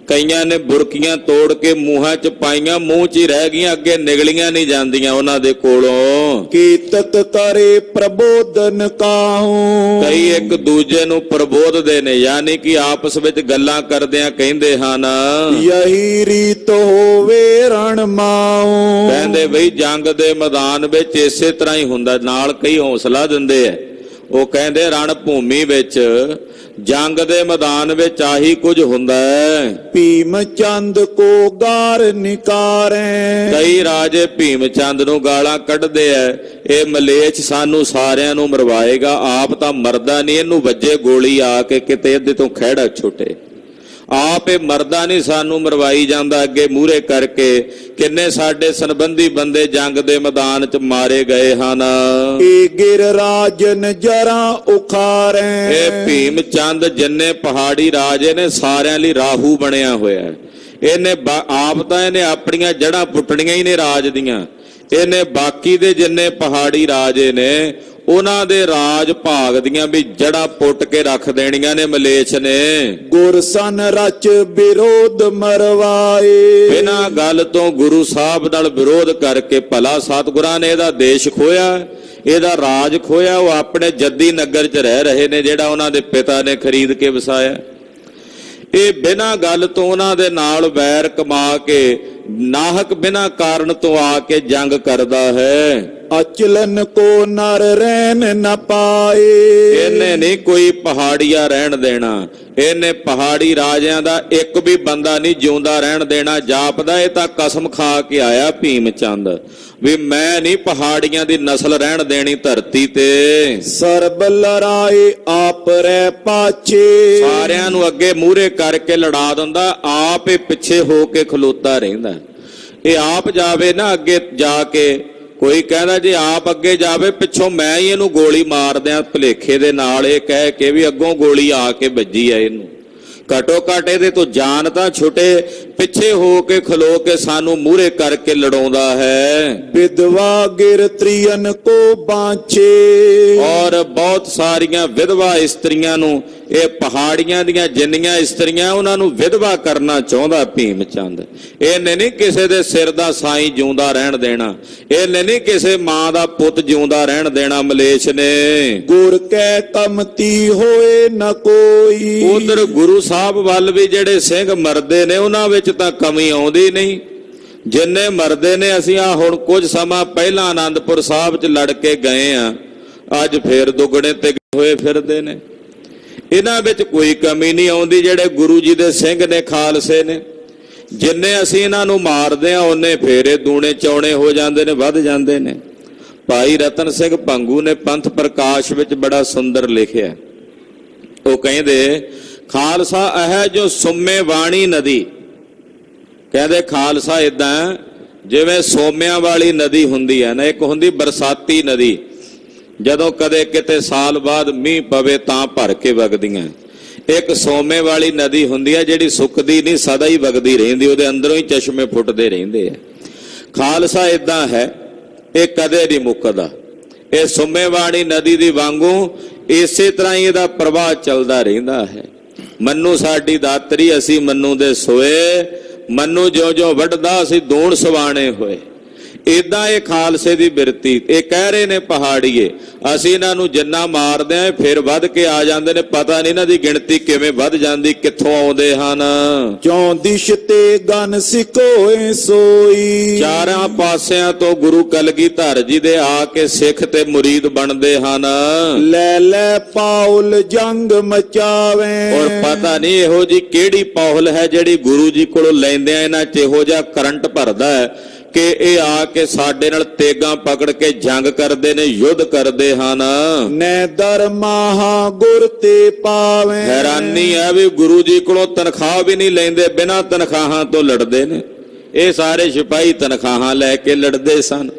ਕਈਆਂ ਨੇ ਬੁਰਕੀਆਂ ਤੋੜ ਕੇ ਮੂੰਹਾਂ 'ਚ ਪਾਈਆਂ, ਮੂੰਹ 'ਚ ਹੀ ਰਹਿ ਗਈਆਂ, ਅੱਗੇ ਨਿਗਲੀਆਂ ਨਹੀਂ ਜਾਂਦੀਆਂ ਉਹਨਾਂ ਦੇ ਕੋਲੋਂ। ਕੀਤਕ ਕਰੇ ਪ੍ਰਬੋਧਨ ਕਾਹੂ। ਕਈ ਇੱਕ ਦੂਜੇ ਨੂੰ ਪ੍ਰਬੋਧਦੇ ਨੇ, ਯਾਨੀ ਕਿ ਆਪਸ ਵਿੱਚ ਗੱਲਾਂ ਕਰਦਿਆਂ ਕਹਿੰਦੇ ਹਨ, ਯਹੀ ਰੀਤ ਹੋਵੇ ਰਣ ਮਾਉ। ਕਹਿੰਦੇ ਬਈ ਜੰਗ ਦੇ ਮੈਦਾਨ ਵਿੱਚ ਇਸੇ ਤਰ੍ਹਾਂ ਹੀ ਹੁੰਦਾ। ਨਾਲ ਕਈ ਹੌਸਲਾ ਦਿੰਦੇ ਆ, ਉਹ ਕਹਿੰਦੇ ਰਣ ਭੂਮੀ ਵਿੱਚ, ਜੰਗ ਦੇ ਮੈਦਾਨ ਵਿੱਚ ਆਹੀ ਕੁਝ ਹੁੰਦਾ ਹੈ। ਭੀਮ ਚੰਦ ਕੋ ਗਾਰ ਨਿਕਾਰੇ। ਕਈ ਰਾਜੇ ਭੀਮ ਚੰਦ ਨੂੰ ਗਾਲਾਂ ਕੱਢਦੇ ਐ, ਇਹ ਮਲੇਛ ਸਾਨੂੰ ਸਾਰਿਆਂ ਨੂੰ ਮਰਵਾਏਗਾ, ਆਪ ਤਾਂ ਮਰਦਾ ਨਹੀਂ, ਇਹਨੂੰ ਵੱਜੇ ਗੋਲੀ ਆ ਕੇ ਕਿਤੇ ਇਹਦੇ ਤੋਂ ਖਹਿੜਾ ਛੁੱਟੇ। ਆਪ ਇਹ ਮਰਦਾ ਨਹੀਂ, ਸਾਨੂੰ ਮਰਵਾਈ ਜਾਂਦਾ ਅੱਗੇ ਮੂਹਰੇ ਕਰਕੇ। ਕਿੰਨੇ ਸਾਡੇ ਸੰਬੰਧੀ ਬੰਦੇ ਜੰਗ ਦੇ ਮੈਦਾਨ 'ਚ ਮਾਰੇ ਗਏ ਹਨ। ਇਹ ਗਿਰ ਰਾਜਨ ਜਰਾ ਉਖਾਰੇ। ਇਹ ਭੀਮ ਚੰਦ ਜਿੰਨੇ ਪਹਾੜੀ ਰਾਜੇ ਨੇ ਸਾਰਿਆਂ ਲਈ ਰਾਹੂ ਬਣਿਆ ਹੋਇਆ। ਇਹਨੇ ਆਪ ਤਾਂ ਇਹਨੇ ਆਪਣੀਆਂ ਜੜ੍ਹਾਂ ਪੁੱਟਣੀਆਂ ਹੀ ਨੇ ਰਾਜ ਦੀਆਂ। ਇਹਨੇ ਬਾਕੀ ਦੇ ਜਿੰਨੇ ਪਹਾੜੀ ਰਾਜੇ ਨੇ ਉਹਨਾਂ ਦੇ ਰਾਜ ਭਾਗ ਦੀਆਂ ਵੀ ਜੜ੍ਹਾਂ ਪੁੱਟ ਕੇ ਰੱਖ ਦੇਣੀਆਂ ਨੇ ਮਲੇਛ ਨੇ। ਗੁਰਸਨ ਰਚ ਵਿਰੋਧ ਮਰਵਾਏ। ਬਿਨਾਂ ਗੱਲ ਤੋਂ ਗੁਰੂ ਸਾਹਿਬ ਨਾਲ ਵਿਰੋਧ ਕਰਕੇ ਭਲਾ ਸਤਿਗੁਰਾਂ ਨੇ ਇਹਦਾ ਦੇਸ਼ ਖੋਇਆ, ਇਹਦਾ ਰਾਜ ਖੋਇਆ। ਉਹ ਆਪਣੇ ਜੱਦੀ ਨਗਰ 'ਚ ਰਹਿ ਰਹੇ ਨੇ ਜਿਹੜਾ ਉਹਨਾਂ ਦੇ ਪਿਤਾ ਨੇ ਖਰੀਦ ਕੇ ਵਸਾਇਆ। ਇਹ ਬਿਨਾਂ ਗੱਲ ਤੋਂ ਉਹਨਾਂ ਦੇ ਨਾਲ ਵੈਰ ਕਮਾ ਕੇ ਨਾਹਕ ਬਿਨਾਂ ਕਾਰਨ ਤੋਂ ਆ ਕੇ ਜੰਗ ਕਰਦਾ ਹੈ। ਅਚਲਨ ਕੋ ਨਰ ਰਹਿਣ ਨ ਪਾਏ। ਇਹਨੇ ਨਹੀਂ ਕੋਈ ਪਹਾੜੀਆ ਰਹਿਣ ਦੇਣਾ। ਇਹਨੇ ਪਹਾੜੀ ਰਾਜਿਆਂ ਦਾ ਇੱਕ ਵੀ ਬੰਦਾ ਨਹੀਂ ਜਿਉਂਦਾ ਰਹਿਣ ਦੇਣਾ। ਜਾਪਦਾ ਇਹ ਤਾਂ ਕਸਮ ਖਾ ਕੇ ਆਇਆ ਭੀਮ ਚੰਦ ਵੀ ਮੈਂ ਨਹੀਂ ਪਹਾੜੀਆਂ ਦੀ ਨਸਲ ਰਹਿਣ ਦੇਣੀ ਧਰਤੀ ਤੇ। ਸਰਬ ਲੜਾਏ ਆਪ ਰਹਿ ਪਾਛੇ। ਸਾਰਿਆਂ ਨੂੰ ਅੱਗੇ ਮੂਹਰੇ ਕਰਕੇ ਲੜਾ ਦਿੰਦਾ, ਆਪ ਹੀ ਪਿੱਛੇ ਹੋ ਕੇ ਖਲੋਤਾ ਰਹਿੰਦਾ। ਇਹ ਆਪ ਜਾਵੇ ਨਾ ਅੱਗੇ ਜਾ ਕੇ, ਕੋਈ ਕਹਿੰਦਾ ਜੇ ਆਪ ਅੱਗੇ ਜਾਵੇ ਪਿੱਛੋਂ ਮੈਂ ਹੀ ਇਹਨੂੰ ਗੋਲੀ ਮਾਰ ਦਿਆਂ ਭੁਲੇਖੇ ਦੇ ਨਾਲ, ਇਹ ਕਹਿ ਕੇ ਵੀ ਅੱਗੋਂ ਗੋਲੀ ਆ ਕੇ ਵੱਜੀ ਆ ਇਹਨੂੰ, ਘਟੋ ਘੱਟ ਇਹਦੇ ਤੋਂ ਜਾਨ ਤਾਂ ਛੁੱਟੇ। ਪਿੱਛੇ ਹੋ ਕੇ ਖਲੋ ਕੇ ਸਾਨੂੰ ਮੂਹਰੇ ਕਰਕੇ ਲੜਾਉਂਦਾ ਹੈ। ਵਿਧਵਾ ਗਿਰ ਤ੍ਰਿਯਨ ਕੋ ਬਾਂਛੇ। ਔਰ ਬਹੁਤ ਸਾਰੀਆਂ ਵਿਧਵਾ ਇਸਤਰੀਆਂ ਨੂੰ, ਇਹ ਪਹਾੜੀਆਂ ਦੀਆਂ ਜਿੰਨੀਆਂ ਇਸਤਰੀਆਂ ਉਹਨਾਂ ਨੂੰ ਵਿਧਵਾ ਕਰਨਾ ਚਾਹੁੰਦਾ ਭੀਮ ਚੰਦ। ਇਹਨੇ ਨਹੀਂ ਕਿਸੇ ਦੇ ਸਿਰ ਦਾ ਸਾਈਂ ਜਿਉਂਦਾ ਰਹਿਣ ਦੇਣਾ। ਇਹਨੇ ਨਹੀਂ ਕਿਸੇ ਮਾਂ ਦਾ ਪੁੱਤ ਜਿਉਂਦਾ ਰਹਿਣ ਦੇਣਾ ਮਲੇਸ਼ ਨੇ। ਗੁਰ ਕੈ ਕਮਤੀ ਹੋਏ ਨ ਕੋਈ। ਉਧਰ ਗੁਰੂ ਸਾਹਿਬ ਵੱਲ ਵੀ ਜਿਹੜੇ ਸਿੰਘ ਮਰਦੇ ਨੇ ਉਹਨਾਂ ਵਿੱਚ ਤਾਂ ਕਮੀ ਆਉਂਦੀ ਨਹੀਂ। ਜਿੰਨੇ ਮਰਦੇ ਨੇ, ਅਸੀਂ ਆ ਹੁਣ ਕੁਝ ਸਮਾਂ ਪਹਿਲਾਂ ਆਨੰਦਪੁਰ ਸਾਹਿਬ 'ਚ ਲੜ ਕੇ ਗਏ ਆ, ਅੱਜ ਫੇਰ ਦੁੱਗਣੇ ਤੇ ਹੋਏ ਫਿਰਦੇ ਨੇ। ਇਹਨਾਂ ਵਿੱਚ ਕੋਈ ਕਮੀ ਨਹੀਂ ਆਉਂਦੀ। ਜਿਹੜੇ ਗੁਰੂ ਜੀ ਦੇ ਸਿੰਘ ਨੇ, ਖਾਲਸੇ ਨੇ, ਜਿੰਨੇ ਅਸੀਂ ਇਹਨਾਂ ਨੂੰ ਮਾਰਦੇ ਆ ਉਹਨੇ ਫੇਰੇ ਦੂਣੇ ਚੌਣੇ ਹੋ ਜਾਂਦੇ ਨੇ, ਵੱਧ ਜਾਂਦੇ ਨੇ। ਭਾਈ ਰਤਨ ਸਿੰਘ ਭੰਗੂ ਨੇ ਪੰਥ ਪ੍ਰਕਾਸ਼ ਵਿੱਚ ਬੜਾ ਸੁੰਦਰ ਲਿਖਿਆ। ਉਹ ਕਹਿੰਦੇ ਖਾਲਸਾ ਇਹ ਜੋ ਸੁੰਮੇ ਵਾਣੀ ਨਦੀ, ਕਹਿੰਦੇ ਖਾਲਸਾ ਇਦਾਂ ਜਿਵੇਂ ਸੋਮਿਆਂ ਵਾਲੀ ਨਦੀ ਹੁੰਦੀ ਹੈ ਨਾ, ਇੱਕ ਹੁੰਦੀ ਬਰਸਾਤੀ ਨਦੀ, ਜਦੋਂ ਕਦੇ ਕਿਤੇ ਸਾਲ ਬਾਅਦ ਮੀਂਹ ਪਵੇ ਤਾਂ ਭਰ ਕੇ ਵਗਦੀਆਂ। ਇੱਕ ਸੋਮੇ ਵਾਲੀ ਨਦੀ ਹੁੰਦੀ ਹੈ ਜਿਹੜੀ ਸੁੱਕਦੀ ਨਹੀਂ, ਸਦਾ ਹੀ ਵਗਦੀ ਰਹਿੰਦੀ, ਉਹਦੇ ਅੰਦਰੋਂ ਹੀ ਚਸ਼ਮੇ ਫੁੱਟਦੇ ਰਹਿੰਦੇ ਆ। ਖਾਲਸਾ ਇਦਾਂ ਹੈ, ਇਹ ਕਦੇ ਨਹੀਂ ਮੁੱਕਦਾ। ਇਹ ਸੁੰਮੇ ਵਾਲੀ ਨਦੀ ਦੀ ਵਾਂਗੂ ਇਸੇ ਤਰ੍ਹਾਂ ਹੀ ਇਹਦਾ ਪ੍ਰਵਾਹ ਚੱਲਦਾ ਰਹਿੰਦਾ ਹੈ। ਮੰਨੂ ਸਾਡੀ ਦਾਤਰੀ, ਅਸੀਂ ਮੰਨੂ ਦੇ ਸੋਏ, ਮੰਨੂ ਜਿਉਂ ਜਿਉਂ ਵੱਢਦਾ ਅਸੀਂ ਦੂਣ ਸਵਾਣੇ ਹੋਏ। ਇਦਾਂ ਇਹ ਖਾਲਸੇ ਦੀ ਬਿਰਤੀ। ਇਹ ਕਹਿ ਰਹੇ ਨੇ ਪਹਾੜੀਏ, ਅਸੀਂ ਇਹਨਾਂ ਨੂੰ ਜਿੰਨਾ ਮਾਰਦੇ ਆ ਫਿਰ ਵੱਧ ਕੇ ਆ ਜਾਂਦੇ ਨੇ। ਪਤਾ ਨਹੀਂ ਇਹਨਾਂ ਦੀ ਗਿਣਤੀ ਕਿਵੇਂ ਵੱਧ ਜਾਂਦੀ, ਕਿੱਥੋਂ ਆਉਂਦੇ ਹਨ। ਚੌਂ ਦਿਸ਼ ਤੇ ਗਨ ਸਿਕੋਏ ਸੋਈ। ਚਾਰਾਂ ਪਾਸਿਆਂ ਤੋਂ ਗੁਰੂ ਕਲਗੀਧਰ ਜੀ ਦੇ ਆ ਕੇ ਸਿੱਖ ਤੇ ਮੁਰੀਦ ਬਣਦੇ ਹਨ। ਲੈ ਲੈ ਪਾਉਲ ਜੰਗ ਮਚਾਵੇ। ਔਰ ਪਤਾ ਨਹੀਂ ਇਹੋ ਜੀ ਕਿਹੜੀ ਪੌਲ ਹੈ ਜਿਹੜੀ ਗੁਰੂ ਜੀ ਕੋਲੋਂ ਲੈਂਦੇ ਆ ਇਹਨਾਂ 'ਚ ਇਹੋ ਜਿਹਾ ਕਰੰਟ ਭਰਦਾ ਹੈ ਕਿ ਇਹ ਆ ਕੇ ਸਾਡੇ ਨਾਲ ਤੇਗਾਂ ਪਕੜ ਕੇ ਜੰਗ ਕਰਦੇ ਨੇ, ਯੁੱਧ ਕਰਦੇ ਹਨ। ਨੈ ਦਰਮਾਹਾ ਗੁਰ ਤੇ ਪਾਵੇ। ਹੈਰਾਨੀ ਹੈ ਵੀ ਗੁਰੂ ਜੀ ਕੋਲੋਂ ਤਨਖਾਹ ਵੀ ਨਹੀਂ ਲੈਂਦੇ, ਬਿਨਾਂ ਤਨਖਾਹਾਂ ਤੋਂ ਲੜਦੇ ਨੇ। ਇਹ ਸਾਰੇ ਸਿਪਾਹੀ ਤਨਖਾਹਾਂ ਲੈ ਕੇ ਲੜਦੇ ਸਨ।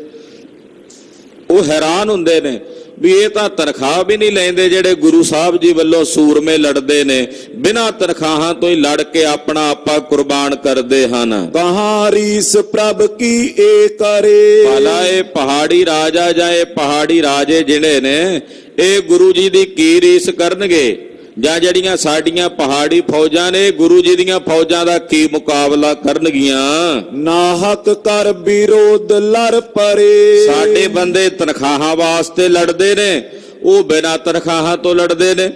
ਉਹ ਹੈਰਾਨ ਹੁੰਦੇ ਨੇ ਵੀ ਇਹ ਤਾਂ ਤਨਖਾਹ ਵੀ ਨਹੀਂ ਲੈਂਦੇ ਜਿਹੜੇ ਗੁਰੂ ਸਾਹਿਬ ਜੀ ਵੱਲੋਂ ਸੂਰਮੇ ਲੜਦੇ ਨੇ, ਬਿਨਾਂ ਤਨਖਾਹਾਂ ਤੋਂ ਹੀ ਲੜ ਕੇ ਆਪਣਾ ਆਪਾ ਕੁਰਬਾਨ ਕਰਦੇ ਹਨ। ਕਹਾਂ ਰੀਸ ਪ੍ਰਭ ਕੀ ਏ ਕਰੇ। ਭਲਾ ਇਹ ਪਹਾੜੀ ਰਾਜਾ ਜਾਂ ਇਹ ਪਹਾੜੀ ਰਾਜੇ ਜਿਹੜੇ ਨੇ, ਇਹ ਗੁਰੂ ਜੀ ਦੀ ਕੀ ਰੀਸ ਕਰਨਗੇ? ਜਾਂ ਜਿਹੜੀਆਂ ਸਾਡੀਆਂ ਪਹਾੜੀ ਫੌਜਾਂ ਨੇ, ਗੁਰੂ ਜੀ ਦੀਆਂ ਫੌਜਾਂ ਦਾ ਕੀ ਮੁਕਾਬਲਾ ਕਰਨਗੀਆਂ? ਨਾਹਕ ਕਰ ਵਿਰੋਧ ਲੜ ਪਰੇ। ਸਾਡੇ ਬੰਦੇ ਤਨਖਾਹਾਂ ਵਾਸਤੇ ਲੜਦੇ ਨੇ, ਉਹ ਬਿਨਾਂ ਤਨਖਾਹਾਂ ਤੋਂ ਲੜਦੇ ਨੇ।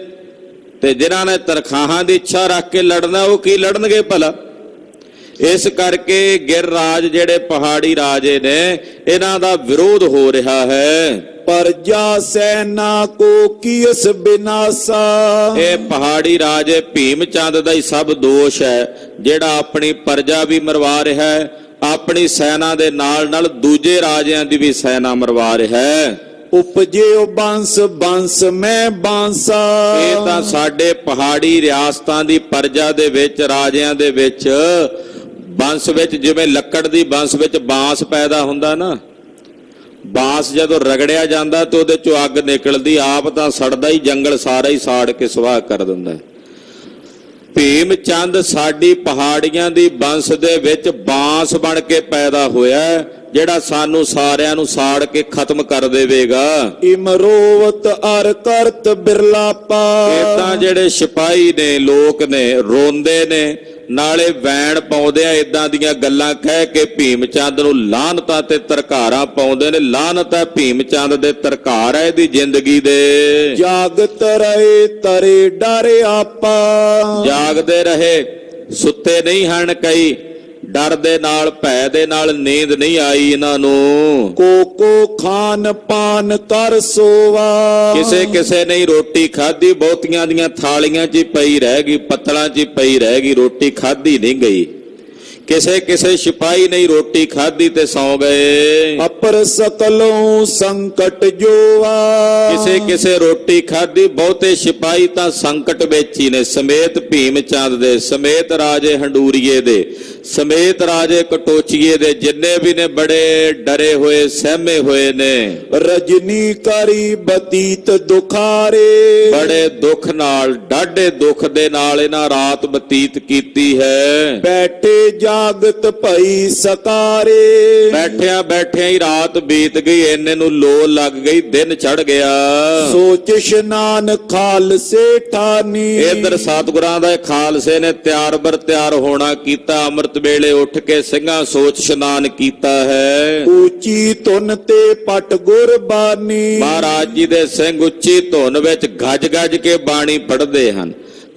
ਤੇ ਜਿਨ੍ਹਾਂ ਨੇ ਤਨਖਾਹਾਂ ਦੀ ਇੱਛਾ ਰੱਖ ਕੇ ਲੜਨਾ, ਉਹ ਕੀ ਲੜਨਗੇ ਭਲਾ? ਇਸ ਕਰਕੇ ਗਿਰ ਰਾਜ ਜਿਹੜੇ ਪਹਾੜੀ ਰਾਜੇ ਨੇ, ਇਹਨਾਂ ਦਾ ਵਿਰੋਧ ਹੋ ਰਿਹਾ ਹੈ। ਪਰਜਾ ਸੈਨਾ ਕੋ ਕੀਸ ਬਿਨਾਸਾ। ਇਹ ਪਹਾੜੀ ਰਾਜੇ ਭੀਮ ਚੰਦ ਦਾ ਹੀ ਸਭ ਦੋਸ਼ ਹੈ, ਜਿਹੜਾ ਆਪਣੀ ਪਰਜਾ ਵੀ ਮਰਵਾ ਰਿਹਾ ਹੈ, ਆਪਣੀ ਸੈਨਾ ਦੇ ਨਾਲ ਨਾਲ ਦੂਜੇ ਰਾਜਿਆਂ ਦੀ ਵੀ ਸੈਨਾ ਮਰਵਾ ਰਿਹਾ ਹੈ। ਉਪਜਿਓ ਬੰਸ ਬੰਸ ਮੈਂ ਬਾਂਸਾ। ਇਹ ਤਾਂ ਸਾਡੇ ਪਹਾੜੀ ਰਿਆਸਤਾਂ ਦੀ ਪਰਜਾ ਦੇ ਵਿੱਚ, ਰਾਜਿਆਂ ਦੇ ਵਿੱਚ, ਬੰਸ ਵਿੱਚ, ਜਿਵੇਂ ਲੱਕੜ ਦੀ ਬੰਸ ਵਿੱਚ ਬਾਂਸ ਪੈਦਾ ਹੁੰਦਾ ਨਾ, ਬਾਂਸ ਜਦੋਂ ਰਗੜਿਆ ਜਾਂਦਾ ਤੇ ਉਹਦੇ ਚੋਂ ਅੱਗ ਨਿਕਲਦੀ, ਆਪ ਤਾਂ ਸੜਦਾ ਹੀ, ਜੰਗਲ ਸਾਰਾ ਹੀ ਸਾੜ ਕੇ ਸੁਆਹ ਕਰ ਦਿੰਦਾ। ਭੀਮ ਚੰਦ ਸਾਡੀ ਪਹਾੜੀਆਂ ਦੀ ਬੰਸ ਦੇ ਵਿੱਚ ਬਾਂਸ ਬਣ ਕੇ ਪੈਦਾ ਹੋਇਆ, ਜਿਹੜਾ ਸਾਨੂੰ ਸਾਰਿਆਂ ਨੂੰ ਸਾੜ ਕੇ ਖਤਮ ਕਰ ਦੇਵੇਗਾ। ਇਮਰੋਵਤ ਅਰ ਕਰਤ ਬਿਰਲਾਪਾ। ਇਦਾਂ ਜਿਹੜੇ ਸਿਪਾਹੀ ਨੇ, ਲੋਕ ਨੇ, ਰੋਂਦੇ ਨੇ, ਨਾਲੇ ਵੈਣ ਪਾਉਂਦੇ ਆ, ਇਦਾਂ ਦੀਆਂ ਗੱਲਾਂ ਕਹਿ ਕੇ ਭੀਮ ਚੰਦ ਨੂੰ ਲਾਹਨਤਾਂ ਤੇ ਤਰਕਾਰਾਂ ਪਾਉਂਦੇ ਨੇ। ਲਾਹਨਤ ਹੈ ਭੀਮ ਚੰਦ ਦੇ, ਤਰਕਾਰ ਹੈ ਇਹਦੀ ਜ਼ਿੰਦਗੀ ਦੇ। ਜਾਗਤ ਰਹੇ ਤਰੇ ਡਰ ਆਪਾ। ਜਾਗਦੇ ਰਹੇ, ਸੁੱਤੇ ਨਹੀਂ ਹਨ ਕਈ, ਡਰ ਦੇ ਨਾਲ, ਭੈ ਦੇ ਨਾਲ ਨੀਂਦ ਨਹੀਂ ਆਈ ਇਹਨਾਂ ਨੂੰ। ਕੋ ਖਾਨ ਪਾਨ ਕਰ ਸੋਵਾ। ਕਿਸੇ ਨੇ ਰੋਟੀ ਖਾਧੀ, ਬਹੁਤੀਆਂ ਦੀਆਂ ਥਾਲੀਆਂ 'ਚ ਹੀ ਪਈ ਰਹਿ ਗਈ, ਪੱਤਲਾਂ 'ਚ ਹੀ ਪਈ ਰਹਿ ਗਈ, ਰੋਟੀ ਖਾਧੀ ਨਹੀਂ ਗਈ। ਕਿਸੇ ਸਿਪਾਹੀ ਨੇ ਰੋਟੀ ਖਾਧੀ ਤੇ ਸੌ ਗਏ। ਅਪਰ ਸਕਲੋਂ ਸੰਕਟ ਜੋਵਾ। ਕਿਸੇ ਰੋਟੀ ਖਾਧੀ, ਬਹੁਤੇ ਸਿਪਾਹੀ ਤਾਂ ਸੰਕਟ ਵਿੱਚ ਹੀ ਨੇ, ਸਮੇਤ ਭੀਮ ਚੰਦ ਦੇ, ਸਮੇਤ ਰਾਜੇ ਹੰਡੂਰੀਏ ਦੇ, ਸਮੇਤ ਰਾਜੇ ਕਟੋਚੀਏ ਦੇ, ਜਿੰਨੇ ਵੀ ਨੇ ਬੜੇ ਡਰੇ ਹੋਏ, ਸਹਿਮੇ ਹੋਏ ਨੇ। ਰਜਨੀ ਕਰੀ ਬਤੀਤ ਦੁਖਾਰੇ। ਬੜੇ ਦੁੱਖ ਨਾਲ, ਡਾਢੇ ਦੁੱਖ ਦੇ ਨਾਲ ਇਹਨਾਂ ਰਾਤ ਬਤੀਤ ਕੀਤੀ ਹੈ। ਬੈਠੇ ਜਾਗਤ ਭਈ ਸਕਾਰੇ। ਬੈਠਿਆਂ ਹੀ ਰਾਤ ਬੀਤ ਗਈ, ਇੰਨੇ ਨੂੰ ਲੋ ਲੱਗ ਗਈ, ਦਿਨ ਚੜ ਗਿਆ। ਸੋਚ ਇਸ਼ਨਾਨ ਖਾਲਸੇ ਠਾਨੀ। ਇਧਰ ਸਤਿਗੁਰਾਂ ਦਾ ਖਾਲਸੇ ਨੇ ਤਿਆਰ ਹੋਣਾ ਕੀਤਾ। ਅੰਮ੍ਰਿਤ ਵੇਲੇ ਉੱਠ ਕੇ ਸਿੰਘਾਂ ਸੋਚ ਇਸ਼ਨਾਨ ਕੀਤਾ ਹੈ। ਉੱਚੀ ਧੁਨ ਤੇ ਪਟ ਗੁਰਬਾਣੀ। ਮਹਾਰਾਜ ਜੀ ਦੇ ਸਿੰਘ ਉੱਚੀ ਧੁਨ ਵਿੱਚ ਗੱਜ ਕੇ ਬਾਣੀ ਪੜ੍ਹਦੇ ਹਨ।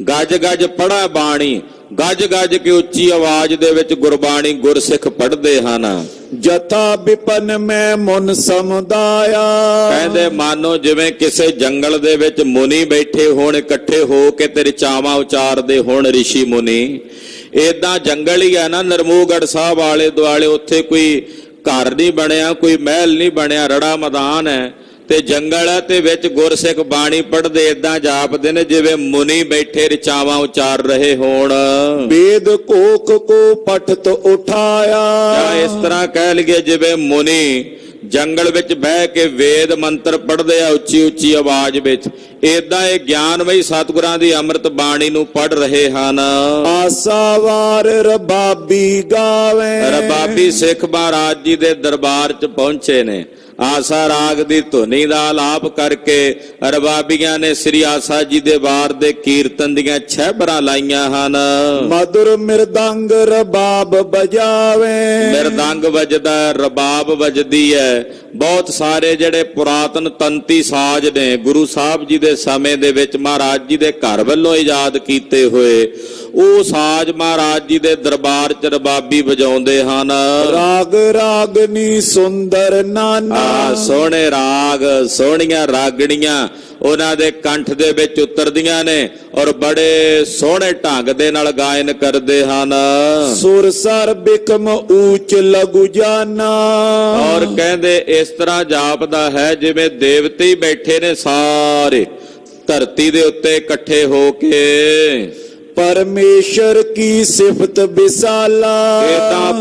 ਗੱਜ ਪੜ੍ਹਾ ਬਾਣੀ, ਗੱਜ ਕੇ ਉੱਚੀ ਆਵਾਜ਼ ਦੇ ਵਿੱਚ ਗੁਰਬਾਣੀ ਗੁਰਸਿੱਖ ਪੜ੍ਹਦੇ ਹਨ। ਜਥਾ ਵਿਪਨ ਮੈਂ ਮਨ ਸਮੁਦਾਇਆ। ਕਹਿੰਦੇ ਮਾਨੋ ਜਿਵੇਂ ਕਿਸੇ ਜੰਗਲ ਦੇ ਵਿੱਚ ਮੁਨੀ ਬੈਠੇ ਹੋਣ, ਇਕੱਠੇ ਹੋ ਕੇ ਤੇ ਰਿਚਾਵਾਂ ਉਚਾਰਦੇ ਹੋਣ ਰਿਸ਼ੀ ਮੁਨੀ। ਏਦਾਂ ਜੰਗਲ ਹੀ ਹੈ ਨਾ ਨਿਰਮੋਹਗੜ੍ਹ ਸਾਹਿਬ ਆਲੇ ਦੁਆਲੇ, ਉੱਥੇ ਕੋਈ ਘਰ ਨਹੀਂ ਬਣਿਆ, ਕੋਈ ਮਹਿਲ ਨਹੀਂ ਬਣਿਆ, ਰੜਾ ਮੈਦਾਨ ਹੈ ਤੇ ਜੰਗਲ ਹੈ ਤੇ ਵਿੱਚ ਗੁਰਸਿੱਖ ਬਾਣੀ ਪੜ੍ਹਦੇ ਏਦਾਂ ਜਾਪਦੇ ਨੇ ਜਿਵੇਂ ਮੁਨੀ ਬੈਠੇ ਰਿਚਾਵਾਂ ਉਚਾਰ ਰਹੇ ਹੋਣ। ਵੇਦ ਕੋਕ ਕੋ ਪਠਤ ਉਠਾਇਆ। ਜਾਂ ਇਸ ਤਰ੍ਹਾਂ ਕਹਿ ਲਈਏ ਜਿਵੇਂ ਮੁਨੀ ਜੰਗਲ ਵਿੱਚ ਬਹਿ ਕੇ ਵੇਦ ਮੰਤਰ ਪੜ੍ਹਦੇ ਆ ਉੱਚੀ ਆਵਾਜ਼ ਵਿੱਚ, ਏਦਾਂ ਇਹ ਗਿਆਨਮਈ ਸਤਿਗੁਰਾਂ ਦੀ ਅੰਮ੍ਰਿਤ ਬਾਣੀ ਨੂੰ ਪੜ੍ਹ ਰਹੇ ਹਨ। ਆਸਾਵਾਰ ਰਬਾਬੀ ਗਾਵੇ। ਰਬਾਬੀ ਸਿੱਖ ਮਹਾਰਾਜ ਜੀ ਦੇ ਦਰਬਾਰ 'ਚ ਪਹੁੰਚੇ ਨੇ। ਆਸਾ ਰਾਗ ਦੀ ਧੁਨੀ ਦਾ ਆਲਾਪ ਕਰਕੇ ਰਬਾਬੀਆਂ ਨੇ ਸ੍ਰੀ ਆਸਾ ਜੀ ਦੇ ਵਾਰ ਦੇ ਕੀਰਤਨ ਦੀਆਂ ਛਹਿਬਰਾਂ ਲਾਈਆਂ ਹਨ। ਮధుਰ ਮਿਰਦੰਗ ਰਬਾਬ ਬਜਾਵੇ। ਮਿਰਦੰਗ ਵੱਜਦਾ, ਰਬਾਬ ਵੱਜਦੀ ਹੈ। ਬਹੁਤ ਸਾਰੇ ਜਿਹੜੇ ਪੁਰਾਤਨ ਤੰਤੀ ਸਾਜ਼ ਨੇ ਗੁਰੂ ਸਾਹਿਬ ਜੀ ਦੇ ਸਮੇਂ ਦੇ ਵਿੱਚ ਮਹਾਰਾਜ ਜੀ ਦੇ ਘਰ ਵੱਲੋਂ ਇਜਾਦ ਕੀਤੇ ਹੋਏ, ਉਹ ਸਾਜ਼ ਮਹਾਰਾਜ ਜੀ ਦੇ ਦਰਬਾਰ 'ਚ ਰਬਾਬੀ ਵਜਾਉਂਦੇ ਹਨ। ਰਾਗ ਰਾਗਨੀ ਸੁੰਦਰ ਨਾਨਾ। ਸੋਹਣੇ ਰਾਗ, ਸੋਹਣੀਆਂ ਰਾਗਣੀਆਂ ਉਹਨਾਂ ਦੇ ਕੰਠ ਦੇ ਵਿੱਚ ਉਤਰਦੀਆਂ ਨੇ ਔਰ ਬੜੇ ਸੋਹਣੇ ਢੰਗ ਦੇ ਨਾਲ ਗਾਇਨ ਕਰਦੇ ਹਨ। ਸੁਰ ਸਰ ਬਿਕਮ ਊਚ ਲਗੂ ਜਾਨਾ। ਔਰ ਕਹਿੰਦੇ ਇਸ ਤਰ੍ਹਾਂ ਜਾਪਦਾ ਹੈ ਜਿਵੇਂ ਦੇਵਤੇ ਹੀ ਬੈਠੇ ਨੇ ਸਾਰੇ ਧਰਤੀ ਦੇ ਉੱਤੇ ਇਕੱਠੇ ਹੋ ਕੇ। ਪਰਮੇਸ਼ਰ ਕੀ ਸਿਫਤ ਵਿਸਾਲਾ। ਇਹ ਤਾਂ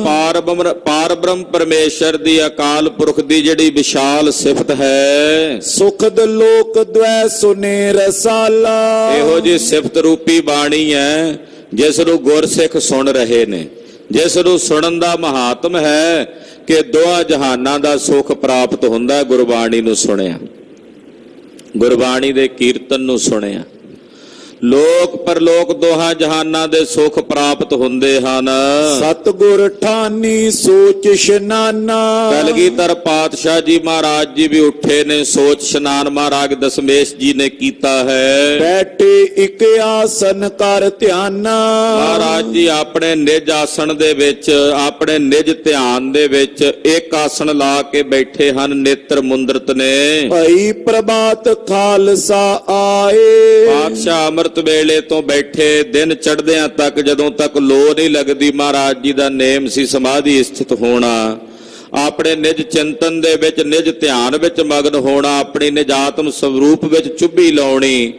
ਪਾਰ ਬ੍ਰਹਮ ਪਰਮੇਸ਼ਰ ਦੀ, ਅਕਾਲ ਪੁਰਖ ਦੀ ਜਿਹੜੀ ਵਿਸ਼ਾਲ ਸਿਫਤ ਹੈ। ਸੁਖਦ ਲੋਕ ਦ્વੈ ਸੁਨੇ ਰਸਾਲਾ। ਇਹੋ ਜੀ ਸਿਫਤ ਰੂਪੀ ਬਾਣੀ ਹੈ ਜਿਸ ਨੂੰ ਗੁਰਸਿੱਖ ਸੁਣ ਰਹੇ ਨੇ, ਜਿਸ ਨੂੰ ਸੁਣਨ ਦਾ ਮਹਾਤਮ ਹੈ ਕਿ ਦੋਹਾਂ ਜਹਾਨਾਂ ਦਾ ਸੁਖ ਪ੍ਰਾਪਤ ਹੁੰਦਾ। ਗੁਰਬਾਣੀ ਨੂੰ ਸੁਣਿਆ, ਗੁਰਬਾਣੀ ਦੇ ਕੀਰਤਨ ਨੂੰ ਸੁਣਿਆ, ਲੋਕ ਪਰਲੋਕ ਦੋਹਾਂ ਜਹਾਨਾਂ ਦੇ ਸੁਖ ਪ੍ਰਾਪਤ ਹੁੰਦੇ ਹਨ। ਸਤਿਗੁਰ ਠਾਨੀ ਸੋਚ ਇਸ਼ਨਾਨਾ। ਕਲਗੀਧਰ ਪਾਤਸ਼ਾਹ ਜੀ ਮਹਾਰਾਜ ਜੀ ਵੀ ਉੱਠੇ ਨੇ, ਸੋਚ ਇਸ਼ਨਾਨ ਮਹਾਰਾਜ ਦਸ਼ਮੇਸ਼ ਜੀ ਨੇ ਕੀਤਾ ਹੈ। ਬੈਠੇ ਇੱਕ ਆਸਨ ਕਰ ਧਿਆਨਾ। ਮਹਾਰਾਜ ਜੀ ਆਪਣੇ ਨਿਜ ਆਸਣ ਦੇ ਵਿੱਚ, ਆਪਣੇ ਨਿਜ ਧਿਆਨ ਦੇ ਵਿੱਚ ਇੱਕ ਆਸਣ ਲਾ ਕੇ ਬੈਠੇ ਹਨ, ਨੇਤਰ ਮੁੰਦਰਤ ਨੇ। ਭਈ ਪ੍ਰਭਾਤ ਖਾਲਸਾ ਆਏ। ਪਾਤਸ਼ਾਹ ਅੰਮ੍ਰਿਤ ਵੇਲੇ ਤੋਂ ਬੈਠੇ ਦਿਨ ਚੜ੍ਹਦਿਆਂ ਤੱਕ, ਜਦੋਂ ਤੱਕ ਲੋ ਨਹੀਂ ਲੱਗਦੀ, ਮਹਾਰਾਜ ਜੀ ਦਾ ਨੇਮ ਸੀ ਸਮਾਧੀ ਸਥਿਤ ਹੋਣਾ, ਆਪਣੇ ਨਿਜ ਚਿੰਤਨ ਦੇ ਵਿੱਚ, ਨਿਜ ਧਿਆਨ ਵਿੱਚ ਮਗਨ ਹੋਣਾ, ਆਪਣੀ ਨਿਜਾਤਮ ਸਰੂਪ ਵਿੱਚ ਚੁੱਭੀ ਲਾਉਣੀ।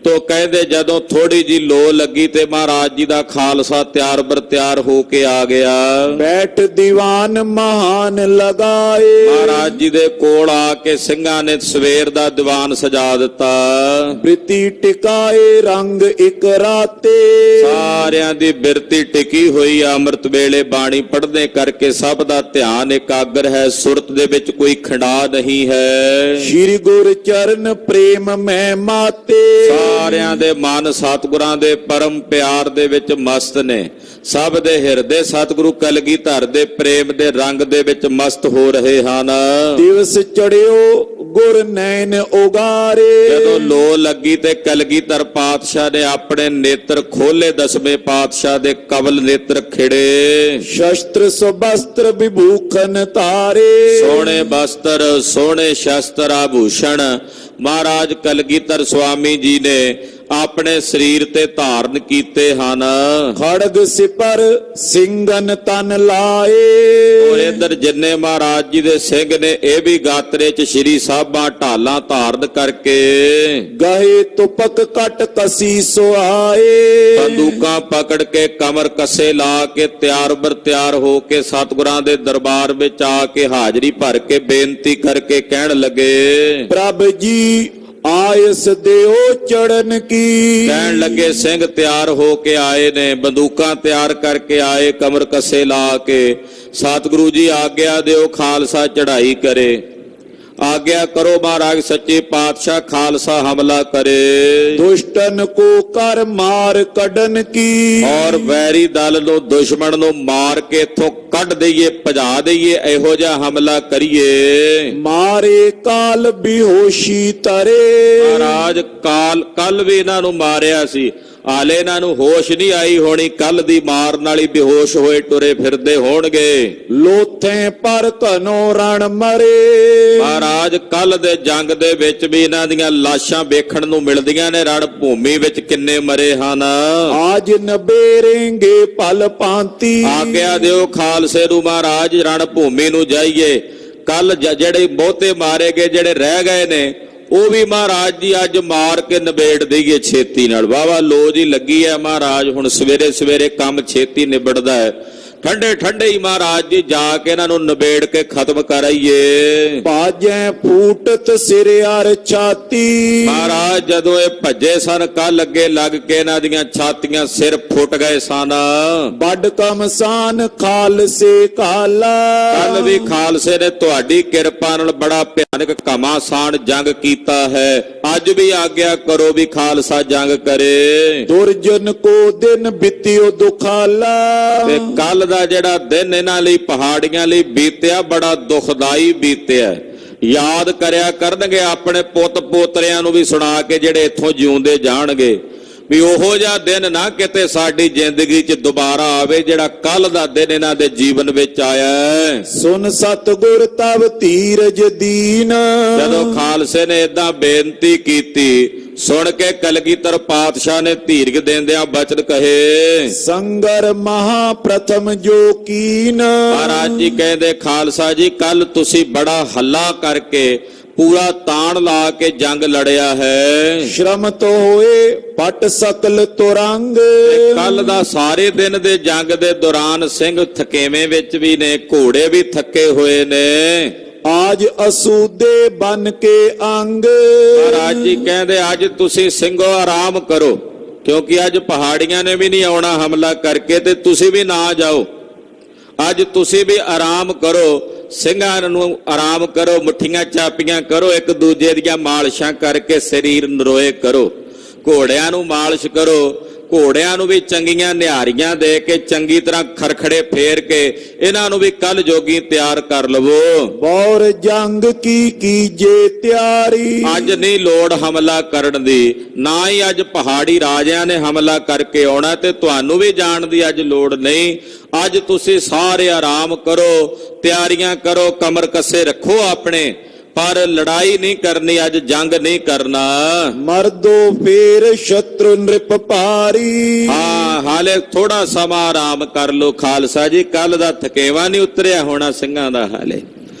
ਤੋ ਕਹਿੰਦੇ ਜਦੋਂ ਥੋੜੀ ਜੀ ਲੋ ਲੱਗੀ ਤੇ ਮਹਾਰਾਜ ਜੀ ਦਾ ਖਾਲਸਾ ਤਿਆਰ ਬਰ ਤਿਆਰ ਹੋ ਕੇ ਆ ਗਿਆ। ਬੈਠ ਦੀਵਾਨ ਮਹਾਨ ਲਗਾਏ। ਮਹਾਰਾਜ ਜੀ ਦੇ ਕੋਲ ਆ ਕੇ ਸਿੰਘਾਂ ਨੇ ਸਵੇਰ ਦਾ ਦੀਵਾਨ ਸਜਾ ਦਿੱਤਾ। ਬ੍ਰਿਤੀ ਟਿਕਾਏ ਰੰਗ ਇਕ ਰਾਤੇ। ਸਾਰਿਆਂ ਦੀ ਬਿਰਤੀ ਟਿਕੀ ਹੋਈ ਆ। ਅੰਮ੍ਰਿਤ ਵੇਲੇ ਬਾਣੀ ਪੜ੍ਹਦੇ ਕਰਕੇ ਸਭ ਦਾ ਧਿਆਨ ਇਕਾਗਰ ਹੈ, ਸੁਰਤ ਦੇ ਵਿੱਚ ਕੋਈ ਖੰਡਾ ਨਹੀਂ ਹੈ। ਸ਼੍ਰੀ ਗੁਰ ਚਰਨ ਪ੍ਰੇਮ ਮੈਂ ਮਾਤੇ। ਸਾਰਿਆਂ ਦੇ ਮਨ ਸਤਿਗੁਰਾਂ ਦੇ ਪਰਮ ਪਿਆਰ ਦੇ ਵਿੱਚ ਮਸਤ ਨੇ। ਸਭ ਦੇ ਹਿਰਦੇ ਸਤਿਗੁਰੂ ਕਲਗੀਧਰ ਦੇ ਪ੍ਰੇਮ ਦੇ ਰੰਗ ਦੇ ਵਿੱਚ ਮਸਤ ਹੋ ਰਹੇ ਹਨ। ਦਿਵਸ ਚੜਿਓ ਗੁਰ ਨੈਣ ਉਗਾਰੇ। ਜਦੋਂ ਲੋ ਲੱਗੀ ਤੇ ਕਲਗੀਧਰ ਪਾਤਸ਼ਾਹ ਨੇ ਆਪਣੇ ਨੇਤਰ ਖੋਲੇ, ਦਸਵੇਂ ਪਾਤਸ਼ਾਹ ਦੇ ਕਵਲ ਨੇਤਰ ਖਿੜੇ। ਸ਼ਸਤਰ ਸੁਬਸਤਰ ਵਿਭੂਖਨ ਤਾਰੇ। ਸੋਹਣੇ ਬਸਤਰ, ਸੋਹਣੇ ਸ਼ਸਤਰ ਆਭੂਸ਼ਣ ਮਹਾਰਾਜ ਕਲਗੀਧਰ ਸੁਆਮੀ ਜੀ ਨੇ ਆਪਣੇ ਸਰੀਰ ਤੇ ਧਾਰਨ ਕੀਤੇ ਹਨ। ਖੜਗ ਸਿਪਰ ਸਿੰਘਨ ਤਨ ਲਾਏ। ਔਰ ਇਧਰ ਜਿੰਨੇ ਮਹਾਰਾਜ ਜੀ ਦੇ ਸਿੰਘ ਨੇ ਇਹ ਵੀ ਗਾਤਰੇ ਚ ਸ਼੍ਰੀ ਸਾਹਿਬਾਂ ਢਾਲਾਂ ਧਾਰਨ ਕਰਕੇ ਗਹੇ ਤੁਪਕ ਕਟ ਕਸੀ ਸੁਆਏ। ਬੰਦੂਕਾਂ ਪਕੜ ਕੇ ਕਮਰ ਕੱਸੇ ਲਾ ਕੇ ਤਿਆਰ ਬਰ ਤਿਆਰ ਹੋ ਕੇ ਸਤਿਗੁਰਾਂ ਦੇ ਦਰਬਾਰ ਵਿੱਚ ਆ ਕੇ ਹਾਜ਼ਰੀ ਭਰ ਕੇ ਬੇਨਤੀ ਕਰਕੇ ਕਹਿਣ ਲੱਗੇ, ਪ੍ਰਭ ਜੀ ਆਇਸ ਦਿਓ ਚੜਨ ਕੀ। ਕਹਿਣ ਲੱਗੇ ਸਿੰਘ ਤਿਆਰ ਹੋ ਕੇ ਆਏ ਨੇ, ਬੰਦੂਕਾਂ ਤਿਆਰ ਕਰਕੇ ਆਏ, ਕਮਰ ਕੱਸੇ ਲਾ ਕੇ। ਸਤਿਗੁਰੂ ਜੀ ਆਗਿਆ ਦਿਓ ਖਾਲਸਾ ਚੜ੍ਹਾਈ ਕਰੇ। ਆਗਿਆ ਕਰੋ ਮਹਾਰਾਜ ਸੱਚੇ ਪਾਤਸ਼ਾਹ ਖਾਲਸਾ ਹਮਲਾ ਕਰੇ। ਦੁਸ਼ਟਨ ਕੋ ਕਰ ਮਾਰ ਕੱਢਨ ਕੀ। ਔਰ ਵੈਰੀ ਦਲ ਨੂੰ ਦੁਸ਼ਮਣ ਨੂੰ ਮਾਰ ਕੇ ਇਥੋਂ ਕੱਢ ਦਈਏ, ਭਜਾ ਦਈਏ, ਇਹੋ ਜਿਹਾ ਹਮਲਾ ਕਰੀਏ। ਮਾਰੇ ਕਾਲ ਬਿਹੋਸ਼ੀ ਤਰੇ। ਮਹਾਰਾਜ ਕੱਲ ਵੀ ਇਹਨਾਂ ਨੂੰ ਮਾਰਿਆ ਸੀ, ਹਾਲੇ ਇਹਨਾਂ ਨੂੰ ਹੋਸ਼ ਨਹੀਂ ਆਈ ਹੋਣੀ, ਕੱਲ ਦੀ ਮਾਰ ਨਾਲ ਹੀ ਬੇਹੋਸ਼ ਹੋਏ ਟੁਰੇ ਫਿਰਦੇ ਹੋਣਗੇ। ਲੋਥੇ ਪਰ ਘਨੋ ਰਣ ਮਰੇ। ਮਹਾਰਾਜ ਕੱਲ ਦੇ ਜੰਗ ਦੇ ਵਿੱਚ ਵੀ ਇਹਨਾਂ ਦੀਆਂ ਲਾਸ਼ਾਂ ਵੇਖਣ ਨੂੰ ਮਿਲਦੀਆਂ ਨੇ। ਰਣ ਭੂਮੀ ਵਿੱਚ ਕਿੰਨੇ ਮਰੇ ਹਨ। ਆਜ ਨਬੇਰੇਂਗੇ ਪਲ ਪਾਂਤੀ। ਆਗਿਆ ਦਿਓ ਖਾਲਸੇ ਨੂੰ ਮਹਾਰਾਜ ਰਣ ਭੂਮੀ ਨੂੰ ਜਾਈਏ। ਕੱਲ ਜਿਹੜੇ ਬਹੁਤੇ ਮਾਰੇ ਗਏ, ਜਿਹੜੇ ਰਹਿ ਗਏ ਨੇ, ਉਹ ਵੀ ਮਹਾਰਾਜ ਜੀ ਅੱਜ ਮਾਰ ਕੇ ਨਿਬੇੜ ਦਈਏ ਛੇਤੀ ਨਾਲ। ਵਾਵਾ ਲੋ ਜੀ ਲੱਗੀ ਹੈ ਮਹਾਰਾਜ, ਹੁਣ ਸਵੇਰੇ ਸਵੇਰੇ ਕੰਮ ਛੇਤੀ ਨਿਬੜਦਾ ਹੈ। ਠੰਡੇ ਠੰਡੇ ਹੀ ਮਹਾਰਾਜ ਜੀ ਜਾ ਕੇ ਇਹਨਾਂ ਨੂੰ ਨਿਬੇੜ ਕੇ ਖਤਮ ਕਰਾਈਏ। ਬਾਜੈ ਫੂਟਤ ਸਿਰ ਅਰ ਛਾਤੀ। ਮਹਾਰਾਜ ਜਦੋਂ ਇਹ ਭੱਜੇ ਸਨ, ਕੱਲ ਅੱਗੇ ਲੱਗ ਕੇ ਇਹਨਾਂ ਦੀਆਂ ਛਾਤੀਆਂ ਸਿਰ ਫੁੱਟ ਗਏ ਸਨ। ਵੱਡ ਕਮਸਾਨ ਖਾਲਸੇ ਕਾਲਾ। ਕੱਲ ਵੀ ਖਾਲਸੇ ਨੇ ਤੁਹਾਡੀ ਕਿਰਪਾ ਨਾਲ ਬੜਾ ਭਿਆਨਕ ਘਮਾਸਾਨ ਜੰਗ ਕੀਤਾ ਹੈ। ਅੱਜ ਵੀ ਆਗਿਆ ਕਰੋ ਵੀ ਖਾਲਸਾ ਜੰਗ ਕਰੇ। ਦੁਰਜਨ ਕੋ ਦਿਨ ਬਿਤਿਓ ਦੁਖਾਲਾ। ਤੇ ਕੱਲ ਦਾ ਜਿਹੜਾ ਦਿਨ ਇਹਨਾਂ ਲਈ ਪਹਾੜੀਆਂ ਲਈ ਬੀਤਿਆ, ਬੜਾ ਦੁਖਦਾਈ ਬੀਤਿਆ। ਯਾਦ ਕਰਿਆ ਕਰਨਗੇ ਆਪਣੇ ਪੁੱਤ ਪੋਤਰਿਆਂ ਨੂੰ ਵੀ ਸੁਣਾ ਕੇ, ਜਿਹੜੇ ਇੱਥੋਂ ਜਿਉਂਦੇ ਜਾਣਗੇ, ਵੀ ਉਹੋ ਜਿਹਾ ਦਿਨ ਨਾ ਕਿਤੇ ਸਾਡੀ ਜ਼ਿੰਦਗੀ 'ਚ ਦੁਬਾਰਾ ਆਵੇ ਜਿਹੜਾ ਕੱਲ ਦਾ ਦਿਨ ਇਹਨਾਂ ਦੇ ਜੀਵਨ ਵਿੱਚ ਆਇਆ। ਸੁਨ ਸਤਿਗੁਰ ਤਵ ਧੀਰਜ ਦੀਨ। ਜਦੋਂ ਖਾਲਸੇ ਨੇ ਏਦਾਂ ਬੇਨਤੀ ਕੀਤੀ, ਸੁਣ ਕੇ ਕਲਗੀਧਰ ਪਾਤਸ਼ਾਹ ਨੇ ਧੀਰਜ ਦੇਂਦਿਆਂ ਬਚਨ ਕਹੇ, ਸੰਗਰ ਮਹਾ ਪ੍ਰਥਮ ਜੋ ਕੀਨ। ਮਹਾਰਾਜ ਜੀ ਕਹਿੰਦੇ, ਖਾਲਸਾ ਜੀ ਕੱਲ ਤੁਸੀਂ ਬੜਾ ਹੱਲਾ ਕਰਕੇ ਪੂਰਾ ਤਾਣ ਲਾ ਕੇ ਜੰਗ ਲੜਿਆ ਹੈ। ਸ਼ਰਮ ਤੋ ਹੋਏ ਪਟ ਸਕਲ ਤੁਰੰਗ। ਕੱਲ ਦਾ ਸਾਰੇ ਦਿਨ ਦੇ ਜੰਗ ਦੇ ਦੌਰਾਨ ਸਿੰਘ ਥਕੇਵੇਂ ਵਿੱਚ ਵੀ ਨੇ, ਘੋੜੇ ਵੀ ਥੱਕੇ ਹੋਏ ਨੇ। ਆਜ ਅਸੂਦੇ ਬਨ ਕੇ ਅੰਗ। ਮਹਾਰਾਜ ਜੀ ਕਹਿੰਦੇ ਅੱਜ ਤੁਸੀਂ ਸਿੰਘੋ ਆਰਾਮ ਕਰੋ, ਕਿਉਂਕਿ ਅੱਜ ਪਹਾੜੀਆਂ ਨੇ ਵੀ ਨਹੀਂ ਆਉਣਾ ਹਮਲਾ ਕਰਕੇ, ਤੇ ਤੁਸੀਂ ਵੀ ਨਾ ਜਾਓ। ਅੱਜ ਤੁਸੀਂ ਵੀ ਆਰਾਮ ਕਰੋ, ਸਿੰਘਾਂ ਨੂੰ ਆਰਾਮ ਕਰੋ, ਮੁੱਠੀਆਂ ਚਾਪੀਆਂ ਕਰੋ, ਇੱਕ ਦੂਜੇ ਦੀਆਂ ਮਾਲਸ਼ਾਂ ਕਰਕੇ ਸਰੀਰ ਨਰੋਏ ਕਰੋ। ਘੋੜਿਆਂ ਨੂੰ ਮਾਲਿਸ਼ ਕਰੋ, ਘੋੜਿਆਂ ਨੂੰ ਵੀ ਚੰਗੀਆਂ ਨਿਹਾਰੀਆਂ ਦੇ ਕੇ ਚੰਗੀ ਤਰ੍ਹਾਂ ਖਰਖੜੇ ਫੇਰ ਕੇ ਇਹਨਾਂ ਨੂੰ ਵੀ ਕੱਲ ਜੋਗੀ ਤਿਆਰ ਕਰ ਲਵੋ। ਬੌਰ ਜੰਗ ਕੀ ਕੀਜੇ ਤਿਆਰੀ। ਅੱਜ ਨਹੀਂ ਲੋੜ ਹਮਲਾ ਕਰਨ ਦੀ, ਨਾ ਹੀ ਅੱਜ ਪਹਾੜੀ ਰਾਜਿਆਂ ਨੇ ਹਮਲਾ ਕਰਕੇ ਆਉਣਾ, ਤੇ ਤੁਹਾਨੂੰ ਵੀ ਜਾਣ ਦੀ ਅੱਜ ਲੋੜ ਨਹੀਂ। ਅੱਜ ਤੁਸੀਂ ਸਾਰੇ ਆਰਾਮ ਕਰੋ, ਤਿਆਰੀਆਂ ਕਰੋ, ਕਮਰ ਕੱਸੇ ਰੱਖੋ ਆਪਣੇ, ਪਰ ਲੜਾਈ ਨਹੀਂ ਕਰਨੀ, ਅੱਜ ਜੰਗ ਨਹੀਂ ਕਰਨਾ। ਮਰਦੋ ਫੇਰ ਸ਼ਤਰੂ ਨ੍ਰਿਪ ਭਾਰੀ। ਹਾਂ, ਹਾਲੇ ਥੋੜਾ ਸਮਾਂ ਆਰਾਮ ਕਰ ਲੋ ਖਾਲਸਾ ਜੀ, ਕੱਲ ਦਾ ਥਕੇਵਾ ਨਹੀਂ ਉਤਰਿਆ ਹੋਣਾ ਸਿੰਘਾਂ ਦਾ। ਹਾਲੇ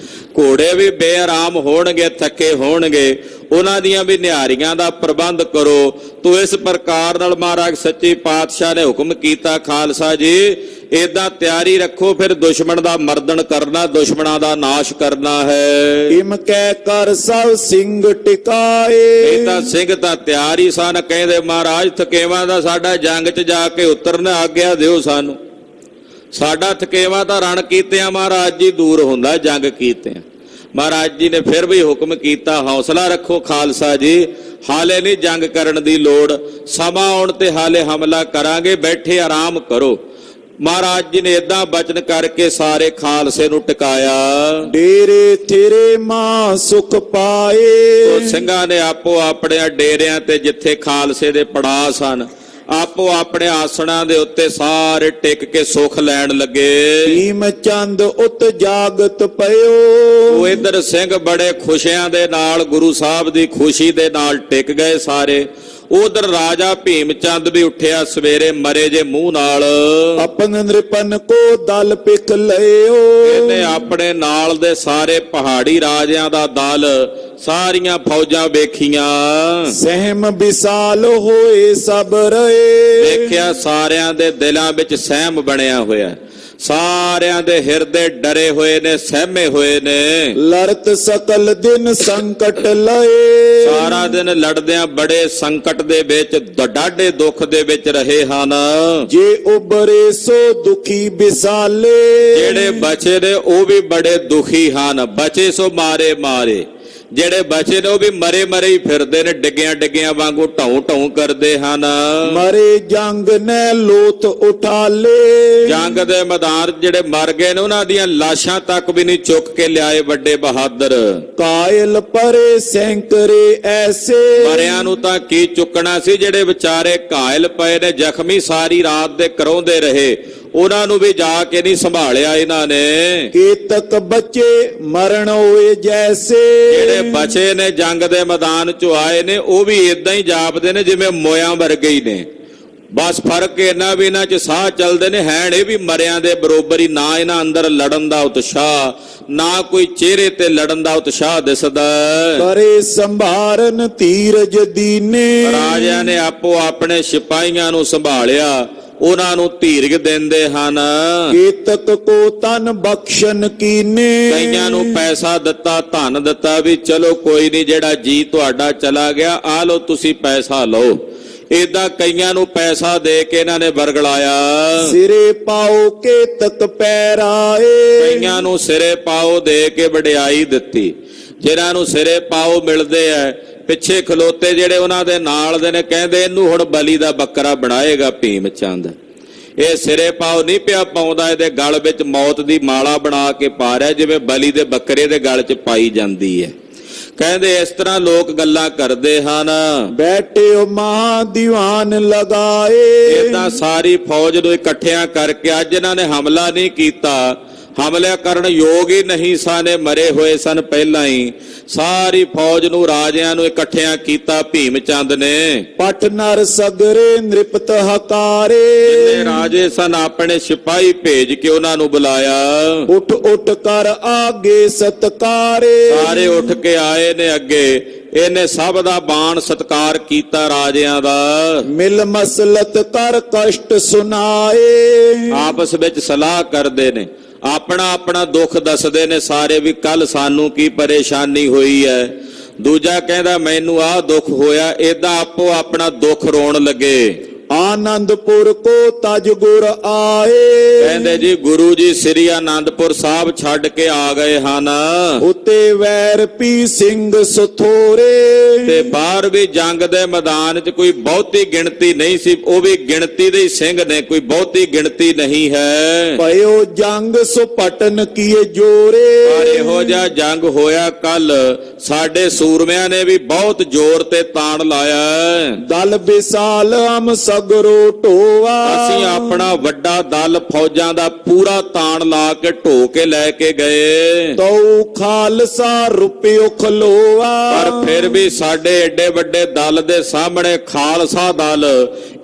ਘੋੜੇ ਵੀ ਬੇਆਰਾਮ ਹੋਣਗੇ, ਥੱਕੇ ਹੋਣਗੇ, ਉਹਨਾਂ ਦੀਆਂ ਵੀ ਨਿਹਾਰੀਆਂ ਦਾ ਪ੍ਰਬੰਧ ਕਰੋ। ਤੋ ਇਸ ਪ੍ਰਕਾਰ ਨਾਲ ਮਹਾਰਾਜ ਸੱਚੇ ਪਾਤਸ਼ਾਹ ਨੇ ਹੁਕਮ ਕੀਤਾ, ਖਾਲਸਾ ਜੀ ਏਦਾਂ ਤਿਆਰੀ ਰੱਖੋ, ਫਿਰ ਦੁਸ਼ਮਣ ਦਾ ਮਰਦਨ ਕਰਨਾ, ਦੁਸ਼ਮਣਾਂ ਦਾ ਨਾਸ਼ ਕਰਨਾ ਹੈ। ਇਮ ਕਹਿ ਕਰ ਸਭ ਸਿੰਘ ਟਿਕਾਏ। ਇਹ ਤਾਂ ਸਿੰਘ ਤਾਂ ਤਿਆਰ ਹੀ ਸਨ, ਕਹਿੰਦੇ ਮਹਾਰਾਜ ਥਕੇਵਾਂ ਦਾ ਸਾਡਾ ਜੰਗ 'ਚ ਜਾ ਕੇ ਉਤਰਨ ਆਗਿਆ ਦਿਓ ਸਾਨੂੰ, ਸਾਡਾ ਥਕੇਵਾ ਤਾਂ ਰਣ ਕੀਤਿਆਂ ਮਹਾਰਾਜ ਜੀ ਦੂਰ ਹੁੰਦਾ ਜੰਗ ਕੀਤਿਆਂ। ਮਹਾਰਾਜ ਜੀ ਨੇ ਫਿਰ ਵੀ ਹੁਕਮ ਕੀਤਾ, ਹੌਸਲਾ ਰੱਖੋ ਖਾਲਸਾ ਜੀ, ਹਾਲੇ ਨਹੀਂ ਜੰਗ ਕਰਨ ਦੀ ਲੋੜ, ਸਮਾਂ ਆਉਣ ਤੇ ਹਾਲੇ ਹਮਲਾ ਕਰਾਂਗੇ, ਬੈਠੇ ਆਰਾਮ ਕਰੋ। ਮਹਾਰਾਜ ਜੀ ਨੇ ਏਦਾਂ ਬਚਨ ਕਰਕੇ ਸਾਰੇ ਖਾਲਸੇ ਨੂੰ ਟਿਕਾਇਆ। ਡੇਰੇ ਤੇਰੇ ਮਾਂ ਸੁਖ ਪਾਏ। ਉਹ ਸਿੰਘਾਂ ਨੇ ਆਪੋ ਆਪਣੇ ਡੇਰਿਆਂ ਤੇ ਜਿੱਥੇ ਖਾਲਸੇ ਦੇ ਪੜਾਅ ਸਨ, ਆਪੋ ਆਪਣੇ ਆਸਣਾਂ ਦੇ ਉੱਤੇ ਸਾਰੇ ਟਿਕ ਕੇ ਸੁਖ ਲੈਣ ਲੱਗੇ। ਭੀਮ ਚੰਦ ਉਤ ਜਾਗਤ ਪਇਓ। ਉਹ ਇਧਰ ਸਿੰਘ ਬੜੇ ਖੁਸ਼ੀਆਂ ਦੇ ਨਾਲ ਗੁਰੂ ਸਾਹਿਬ ਦੀ ਖੁਸ਼ੀ ਦੇ ਨਾਲ ਟਿਕ ਗਏ ਸਾਰੇ। ਉਧਰ ਰਾਜਾ ਭੀਮ ਚੰਦ ਵੀ ਉੱਠਿਆ ਸਵੇਰੇ ਮਰੇ ਜੇ ਮੂੰਹ ਨਾਲ। ਆਪਨ ਨ੍ਰਿਪਨ ਕੋ ਦਲ ਪਿਕ ਲਇਓ। ਇਹਨੇ ਆਪਣੇ ਨਾਲ ਦੇ ਸਾਰੇ ਪਹਾੜੀ ਰਾਜਿਆਂ ਦਾ ਦਲ, ਸਾਰੀਆਂ ਫੌਜਾਂ ਵੇਖੀਆਂ। ਸਹਿਮ ਵਿਸਾਲ ਹੋਏ ਸਭ ਰਹੇ। ਦੇਖਿਆ ਸਾਰਿਆਂ ਦੇ ਦਿਲਾਂ ਵਿੱਚ ਸਹਿਮ ਬਣਿਆ ਹੋਇਆ, ਸਾਰਿਆਂ ਦੇ ਹਿਰਦੇ ਡਰੇ ਹੋਏ ਨੇ, ਸਹਿਮੇ ਹੋਏ ਨੇ। ਲੜਤ ਸਕਲ ਦਿਨ ਸੰਕਟ ਲਏ। ਸਾਰਾ ਦਿਨ ਲੜਦਿਆਂ ਬੜੇ ਸੰਕਟ ਦੇ ਵਿੱਚ, ਡਾਢੇ ਦੁੱਖ ਦੇ ਵਿੱਚ ਰਹੇ ਹਨ। ਜੇ ਉਬਰੇ ਸੋ ਦੁਖੀ ਵਿਸਾਲੇ। ਜਿਹੜੇ ਬਚੇ ਨੇ ਉਹ ਵੀ ਬੜੇ ਦੁਖੀ ਹਨ, ਬਚੇ ਸੋ ਮਾਰੇ ਮਾਰੇ। ਜਿਹੜੇ ਬਚੇ ਨੇ ਉਹ ਵੀ ਮਰੇ ਮਰੇ ਹੀ ਫਿਰਦੇ ਨੇ, ਡਿੱਗਿਆਂ ਡਿੱਗਿਆਂ ਵਾਂਗੂ ਢਾਉ ਢਾਉ ਕਰਦੇ ਹਨ। ਮਰੇ ਜੰਗ ਨੇ ਲੋਥ ਉਠਾਲੇ। ਜੰਗ ਦੇ ਮੈਦਾਨ ਜਿਹੜੇ ਮਰ ਗਏ ਨੇ ਉਹਨਾਂ ਦੀਆਂ ਲਾਸ਼ਾਂ ਤੱਕ ਵੀ ਨਹੀਂ ਚੁੱਕ ਕੇ ਲਿਆਏ ਵੱਡੇ ਬਹਾਦਰ। ਕਾਇਲ ਪਰੇ ਸੈਂਕੜੇ ਐਸੇ। ਮਰਿਆਂ ਨੂੰ ਤਾਂ ਕੀ ਚੁੱਕਣਾ ਸੀ, ਜਿਹੜੇ ਵਿਚਾਰੇ ਘਾਇਲ ਪਏ ਨੇ, ਜ਼ਖਮੀ ਸਾਰੀ ਰਾਤ ਦੇ ਕਰਾਉਂਦੇ ਰਹੇ, ਉਹਨਾਂ ਨੂੰ ਵੀ ਜਾ ਕੇ ਨਹੀਂ ਸੰਭਾਲਿਆ ਇਹਨਾਂ ਨੇ। ਕੇਤਕ ਬੱਚੇ ਮਰਨ ਹੋਏ ਜੈਸੇ। ਜਿਹੜੇ ਬਚੇ ਨੇ ਜੰਗ ਦੇ ਮੈਦਾਨ ਚੋਂ ਆਏ ਨੇ, ਉਹ ਵੀ ਇਦਾਂ ਹੀ ਜਾਪਦੇ ਨੇ ਜਿਵੇਂ ਮੋਇਆਂ ਵਰਗੇ ਹੀ ਨੇ। ਬਸ ਫਰਕ ਇਹਨਾਂ ਵੀ ਇਹਨਾਂ 'ਚ ਸਾਹ ਚੱਲਦੇ ਨੇ, ਹੈਣ ਇਹ ਵੀ ਮਰਿਆਂ ਦੇ ਬਰੋਬਰ ਹੀ। ਨਾ ਇਹਨਾਂ ਅੰਦਰ ਲੜਨ ਦਾ ਉਤਸ਼ਾਹ, ਨਾ ਕੋਈ ਚਿਹਰੇ ਤੇ ਲੜਨ ਦਾ ਉਤਸ਼ਾਹ ਦਿਸਦਾ। ਕਰੇ ਸੰਭਾਰਨ ਧੀਰਜ ਦੀਨੇ। ਰਾਜਿਆਂ ਨੇ ਆਪੋ ਆਪਣੇ ਸਿਪਾਹੀਆਂ ਨੂੰ ਸੰਭਾਲਿਆ, ਉਹਨਾਂ ਨੂੰ ਧੀਰਜ ਦਿੰਦੇ ਹਨ। ਕੇਤਕ ਕੋ ਤਨ ਬਖਸ਼ਨ ਕੀਨੇ। ਕਈਆਂ ਨੂੰ ਪੈਸਾ ਦਿੱਤਾ, ਧਨ ਦਿੱਤਾ, ਵੀ ਚਲੋ ਕੋਈ ਨਹੀਂ, ਜਿਹੜਾ ਜੀ ਤੁਹਾਡਾ ਚਲਾ ਗਿਆ, ਆ ਲਓ ਤੁਸੀਂ ਪੈਸਾ ਲਓ। ਏਦਾਂ ਕਈਆਂ ਨੂੰ ਪੈਸਾ ਦੇ ਕੇ ਇਹਨਾਂ ਨੇ ਵਰਗਲਾਇਆ। ਸਿਰੇ ਪਾਓ ਕੇਤਕ ਪੈਰਾਏ। ਕਈਆਂ ਨੂੰ ਸਿਰੇ ਪਾਓ ਦੇ ਕੇ ਵਡਿਆਈ ਦਿੱਤੀ। ਜਿਨ੍ਹਾਂ ਨੂੰ ਸਿਰੇ ਪਾਓ ਮਿਲਦੇ ਆ, ਪਿੱਛੇ ਖਲੋਤੇ ਜਿਹੜੇ ਉਹਨਾਂ ਦੇ ਨਾਲ ਦੇ ਨੇ, ਕਹਿੰਦੇ ਇਹਨੂੰ ਹੁਣ ਬਲੀ ਦਾ ਬੱਕਰਾ ਬਣਾਏਗਾ ਭੀਮ ਚੰਦ। ਇਹ ਸਿਰੇ ਪਾਓ ਨਹੀਂ ਪਿਆ ਪਾਉਂਦਾ, ਇਹਦੇ ਗਲ ਵਿੱਚ ਮੌਤ ਦੀ ਮਾਲਾ ਬਣਾ ਕੇ ਪਾ ਰਿਹਾ, ਜਿਵੇਂ ਬਲੀ ਦੇ ਬੱਕਰੇ ਦੇ ਗਲ 'ਚ ਪਾਈ ਜਾਂਦੀ ਹੈ। ਕਹਿੰਦੇ ਇਸ ਤਰ੍ਹਾਂ ਲੋਕ ਗੱਲਾਂ ਕਰਦੇ ਹਨ। ਬੈਠੇ ਮਹਾ ਦੀਵਾਨ ਲਗਾਏ। ਏਦਾਂ ਸਾਰੀ ਫੌਜ ਨੂੰ ਇਕੱਠਿਆਂ ਕਰਕੇ ਅੱਜ ਇਹਨਾਂ ਨੇ ਹਮਲਾ ਨਹੀਂ ਕੀਤਾ, ਹਮਲਾ ਕਰਨ ਯੋਗ ਹੀ ਨਹੀਂ ਸਨ, ਮਰੇ ਹੋਏ ਸਨ ਪਹਿਲਾਂ ਹੀ। ਸਾਰੀ ਫੌਜ ਨੂੰ, ਰਾਜਿਆਂ ਨੂੰ ਇਕੱਠਿਆਂ ਕੀਤਾ ਭੀਮ ਚੰਦ ਨੇ। ਪਟ ਨਰ ਸਗਰੇ ਨ੍ਰਿਪਤ ਹਕਾਰੇ। ਜਿੰਨੇ ਰਾਜੇ ਸਨ ਆਪਣੇ ਸਿਪਾਹੀ ਭੇਜ ਕੇ ਉਹਨਾਂ ਨੂੰ ਬੁਲਾਇਆ। ਉੱਠ ਉੱਠ ਕਰ ਆਗੇ ਸਤਕਾਰੇ। ਸਾਰੇ ਉੱਠ ਕੇ ਆਏ ਨੇ ਅੱਗੇ, ਇਹਨੇ ਸਭ ਦਾ ਬਾਣ ਸਤਕਾਰ ਕੀਤਾ ਰਾਜਿਆਂ ਦਾ। ਮਿਲ ਮਸਲਤ ਕਰ ਕਸ਼ਟ ਸੁਨਾਏ। ਆਪਸ ਵਿੱਚ ਸਲਾਹ ਕਰਦੇ ਨੇ, ਆਪਣਾ ਆਪਣਾ ਦੁੱਖ ਦੱਸਦੇ ਨੇ ਸਾਰੇ, ਵੀ ਕੱਲ ਸਾਨੂੰ ਕੀ ਪਰੇਸ਼ਾਨੀ ਹੋਈ ਹੈ। ਦੂਜਾ ਕਹਿੰਦਾ ਮੈਨੂੰ ਆਹ ਦੁੱਖ ਹੋਇਆ। ਏਦਾਂ ਆਪੋ ਆਪਣਾ ਦੁੱਖ ਰੋਣ ਲੱਗੇ। ਆਨੰਦਪੁਰ ਕੋ ਤਜ ਗੁਰ ਆਏ। ਕਹਿੰਦੇ ਜੀ ਗੁਰੂ ਜੀ ਸ੍ਰੀ ਆਨੰਦਪੁਰ ਸਾਹਿਬ ਛੱਡ ਕੇ ਆ ਗਏ ਹਨ। ਉਤੇ ਵੈਰ ਪੀ ਸਿੰਘ ਸੁਥੋਰੇ। ਤੇ ਬਾਹਰ ਵੀ ਜੰਗ ਦੇ ਮੈਦਾਨ 'ਚ ਕੋਈ ਬਹੁਤੀ ਗਿਣਤੀ ਨਹੀਂ ਸੀ, ਉਹ ਵੀ ਗਿਣਤੀ ਦੇ ਹੀ ਸਿੰਘ ਨੇ, ਕੋਈ ਬਹੁਤੀ ਗਿਣਤੀ ਨਹੀਂ ਹੈ। ਭਇਓ ਜੰਗ ਸੁਪਟਨ ਕੀਏ ਜੋਰੇ। ਪਰ ਇਹੋ ਜਿਹਾ ਜੰਗ ਹੋਇਆ ਕੱਲ, ਸਾਡੇ ਸੂਰਮਿਆਂ ਨੇ ਵੀ ਬਹੁਤ ਜ਼ੋਰ ਤੇ ਤਾਣ ਲਾਇਆ। ਦਲ ਵਿਸਾਲ ਅਮ ਸਗਰੋ ਢੋਆ। ਅਸੀਂ ਆਪਣਾ ਵੱਡਾ ਦਲ ਫੌਜਾਂ ਦਾ ਪੂਰਾ ਤਾਣ ਲਾ ਕੇ ਢੋ ਕੇ ਲੈ ਕੇ ਗਏ। ਤਉ ਖਾਲਸਾ ਰੁਪਿਓ ਖਲੋਆ। ਪਰ ਫਿਰ ਵੀ ਸਾਡੇ ਏਡੇ ਵੱਡੇ ਦਲ ਦੇ ਸਾਹਮਣੇ ਖਾਲਸਾ ਦਲ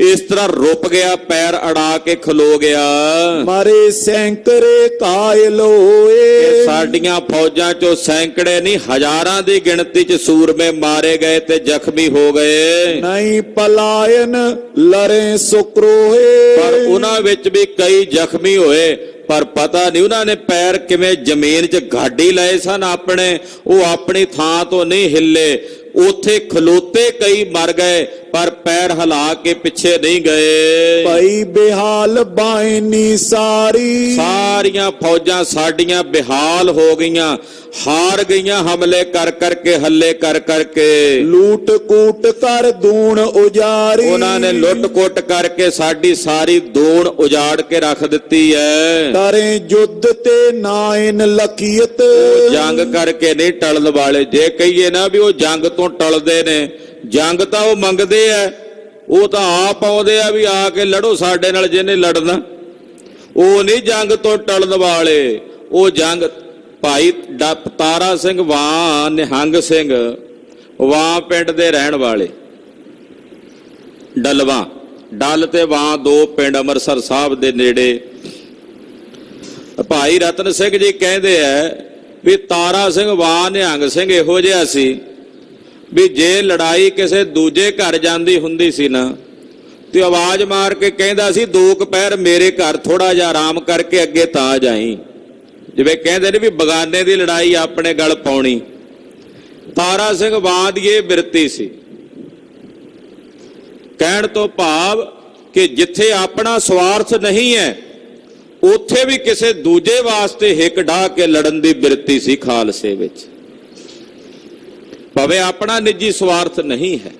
ਇਸ ਤਰ੍ਹਾਂ ਰੁਕ ਗਿਆ, ਪੈਰ ਅੜਾ ਕੇ ਖਲੋ ਗਿਆ। ਮਾਰੇ ਸੈਂਕੜੇ ਕਾਇਲ ਹੋਏ। ਸਾਡੀਆਂ ਫੌਜਾਂ ਚੋਂ ਸੈਂਕੜੇ ਨਹੀਂ, ਹਜ਼ਾਰਾਂ ਦੀ ਗਿਣਤੀ 'ਚ ਸੂਰਮੇ ਮਾਰੇ ਗਏ ਤੇ ਜ਼ਖਮੀ ਹੋ ਗਏ। ਨਹੀਂ ਪਲਾਇਨ ਕਰੇ ਸੁਕਰੋਹੇ। ਪਰ ਉਹਨਾਂ ਵਿੱਚ ਵੀ ਕਈ ਜ਼ਖਮੀ ਹੋਏ, ਪਰ ਪਤਾ ਨਹੀਂ ਉਹਨਾਂ ਨੇ ਪੈਰ ਕਿਵੇਂ ਜ਼ਮੀਨ 'ਚ ਗਾਡੀ ਲਏ ਸਨ ਆਪਣੇ, ਉਹ ਆਪਣੀ ਥਾਂ ਤੋਂ ਨਹੀਂ ਹਿੱਲੇ। ਉੱਥੇ ਖਲੋਤੇ ਕਈ ਮਰ ਗਏ, ਪਰ ਪੈਰ ਹਿਲਾ ਕੇ ਪਿੱਛੇ ਨਹੀਂ ਗਏ। ਭਾਈ ਬਿਹਾਲ ਬਾਇਨੀ ਸਾਰੀਆਂ ਫੌਜਾਂ ਸਾਡੀਆਂ ਬਿਹਾਲ ਹੋ ਗਈਆਂ, ਹਾਰ ਗਈਆਂ ਹਮਲੇ ਕਰ ਕਰਕੇ, ਹੱਲੇ ਕਰ ਕਰਕੇ। ਲੂਟ ਕੂਟ ਕਰ ਦੂਣ ਉਜਾਰੀ। ਉਹਨਾਂ ਨੇ ਲੁੱਟ ਕੁੱਟ ਕਰਕੇ ਸਾਡੀ ਸਾਰੀ ਦੂਣ ਉਜਾੜ ਕੇ ਰੱਖ ਦਿੱਤੀ ਹੈ। ਕਰੇ ਯੁੱਧ ਤੇ ਨਾਇਨ ਲਖੀਅਤ। ਜੰਗ ਕਰਕੇ ਨਹੀਂ ਟਲਣ ਵਾਲੇ। ਜੇ ਕਹੀਏ ਨਾ ਵੀ ਉਹ ਜੰਗ ਤੋਂ ਟਲਦੇ ਨੇ, ਜੰਗ ਤਾਂ ਉਹ ਮੰਗਦੇ ਆ, ਉਹ ਤਾਂ ਆਪ ਆਉਂਦੇ ਆ ਵੀ ਆ ਕੇ ਲੜੋ ਸਾਡੇ ਨਾਲ ਜਿਹਨੇ ਲੜਨਾ। ਉਹ ਨਹੀਂ ਜੰਗ ਤੋਂ ਟਲਣ ਵਾਲੇ। ਉਹ ਜੰਗ ਭਾਈ ਤਾਰਾ ਸਿੰਘ ਵਾਂ, ਨਿਹੰਗ ਸਿੰਘ ਵਾਂ ਪਿੰਡ ਦੇ ਰਹਿਣ ਵਾਲੇ, ਡਲਵਾ, ਡਲ ਤੇ ਵਾਂ ਦੋ ਪਿੰਡ ਅੰਮ੍ਰਿਤਸਰ ਸਾਹਿਬ ਦੇ ਨੇੜੇ। ਭਾਈ ਰਤਨ ਸਿੰਘ ਜੀ ਕਹਿੰਦੇ ਆ ਵੀ ਤਾਰਾ ਸਿੰਘ ਵਾਂ ਨਿਹੰਗ ਸਿੰਘ ਇਹੋ ਜਿਹਾ ਸੀ ਵੀ ਜੇ ਲੜਾਈ ਕਿਸੇ ਦੂਜੇ ਘਰ ਜਾਂਦੀ ਹੁੰਦੀ ਸੀ ਨਾ, ਤੇ ਆਵਾਜ਼ ਮਾਰ ਕੇ ਕਹਿੰਦਾ ਸੀ 2 ਪੈਰ ਮੇਰੇ ਘਰ ਥੋੜਾ ਜਿਹਾ ਆਰਾਮ ਕਰਕੇ ਅੱਗੇ ਤਾਂ ਜਾਈ। ਜਿਵੇਂ ਕਹਿੰਦੇ ਨੇ ਵੀ ਬਗਾਨੇ ਦੀ ਲੜਾਈ ਆਪਣੇ ਗਲ ਪਾਉਣੀ। ਤਾਰਾ ਸਿੰਘ ਵਾਂ ਦੀ ਇਹ ਬਿਰਤੀ ਸੀ। ਕਹਿਣ ਤੋਂ ਭਾਵ ਕਿ ਜਿੱਥੇ ਆਪਣਾ ਸਵਾਰਥ ਨਹੀਂ ਹੈ, ਉੱਥੇ ਵੀ ਕਿਸੇ ਦੂਜੇ ਵਾਸਤੇ ਹਿੱਕ ਢਾਹ ਕੇ ਲੜਨ ਦੀ ਬਿਰਤੀ ਸੀ ਖਾਲਸੇ ਵਿੱਚ, ਭਾਵੇਂ ਆਪਣਾ ਨਿੱਜੀ ਸਵਾਰਥ ਨਹੀਂ ਹੈ।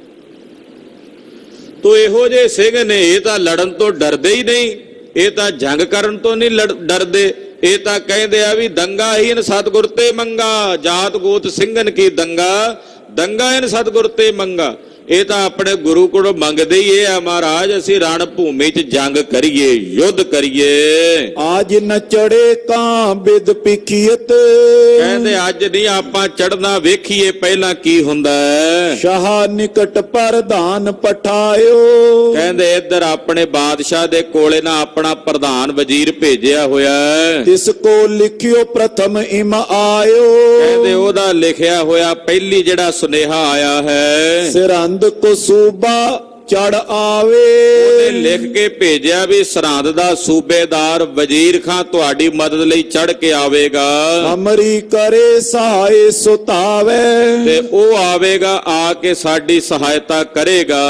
ਤੋ ਇਹੋ ਜਿਹੇ ਸਿੰਘ ਨੇ, ਇਹ ਤਾਂ ਲੜਨ ਤੋਂ ਡਰਦੇ ਹੀ ਨਹੀਂ, ਇਹ ਤਾਂ ਜੰਗ ਕਰਨ ਤੋਂ ਨਹੀਂ ਡਰਦੇ। ਇਹ ਤਾਂ ਕਹਿੰਦੇ ਆ ਵੀ ਦੰਗਾ ਹੀਨ ਸਤਿਗੁਰ ਤੇ ਮੰਗਾ, ਜਾਤ ਗੋਤ ਸਿੰਘਨ ਕੀ ਦੰਗਾ, ਦੰਗਾ ਹੀਨ ਸਤਿਗੁਰ ਤੇ ਮੰਗਾ। ਇਹ ਤਾਂ ਆਪਣੇ ਗੁਰੂ ਕੋਲੋਂ ਮੰਗਦੇ ਹੀ ਇਹ ਆ, ਮਹਾਰਾਜ ਅਸੀਂ ਰਣ ਭੂਮੀ 'ਚ ਜੰਗ ਕਰੀਏ, ਯੁੱਧ ਕਰੀਏ। ਆਜ ਨ ਚੜੇ ਕਾਂ ਬਿਦ ਪਿਖੀਅਤ। ਕਹਿੰਦੇ ਅੱਜ ਨਹੀਂ ਆਪਾਂ ਚੜਨਾ, ਵੇਖੀਏ ਪਹਿਲਾਂ ਕੀ ਹੁੰਦਾ ਹੈ। ਸ਼ਾਹ ਨਿਕਟ ਪ੍ਰਧਾਨ ਪਠਾਇਓ। ਕਹਿੰਦੇ ਇੱਧਰ ਆਪਣੇ ਬਾਦਸ਼ਾਹ ਦੇ ਕੋਲੇ ਨਾ ਆਪਣਾ ਪ੍ਰਧਾਨ ਵਜ਼ੀਰ ਭੇਜਿਆ ਹੋਇਆ ਹੈ। ਤਿਸ ਕੋ ਲਿਖਿਓ ਪ੍ਰਥਮ ਇਮ ਆਇਓ। ਕਹਿੰਦੇ ਉਹਦਾ ਲਿਖਿਆ ਹੋਇਆ ਪਹਿਲੀ ਜਿਹੜਾ ਸੁਨੇਹਾ ਆਇਆ ਹੈ, ਸਰਹੰਦ ਕੋ ਸੂਬਾ ਚੜ ਆਵੇ। ਉਹਨੇ ਲਿਖ ਕੇ ਭੇਜਿਆ ਵੀ ਸਰਹੰਦ ਦਾ ਸੂਬੇਦਾਰ ਵਜ਼ੀਰ ਖਾਂ ਤੁਹਾਡੀ ਮਦਦ ਲਈ ਚੜ ਕੇ ਆਵੇਗਾ। ਅਮਰੀ ਕਰੇ ਸਹਾਇ ਸੁਤਾਵੇ। ਤੇ ਉਹ ਆਵੇਗਾ, ਆ ਕੇ ਸਾਡੀ ਸਹਾਇਤਾ ਕਰੇਗਾ।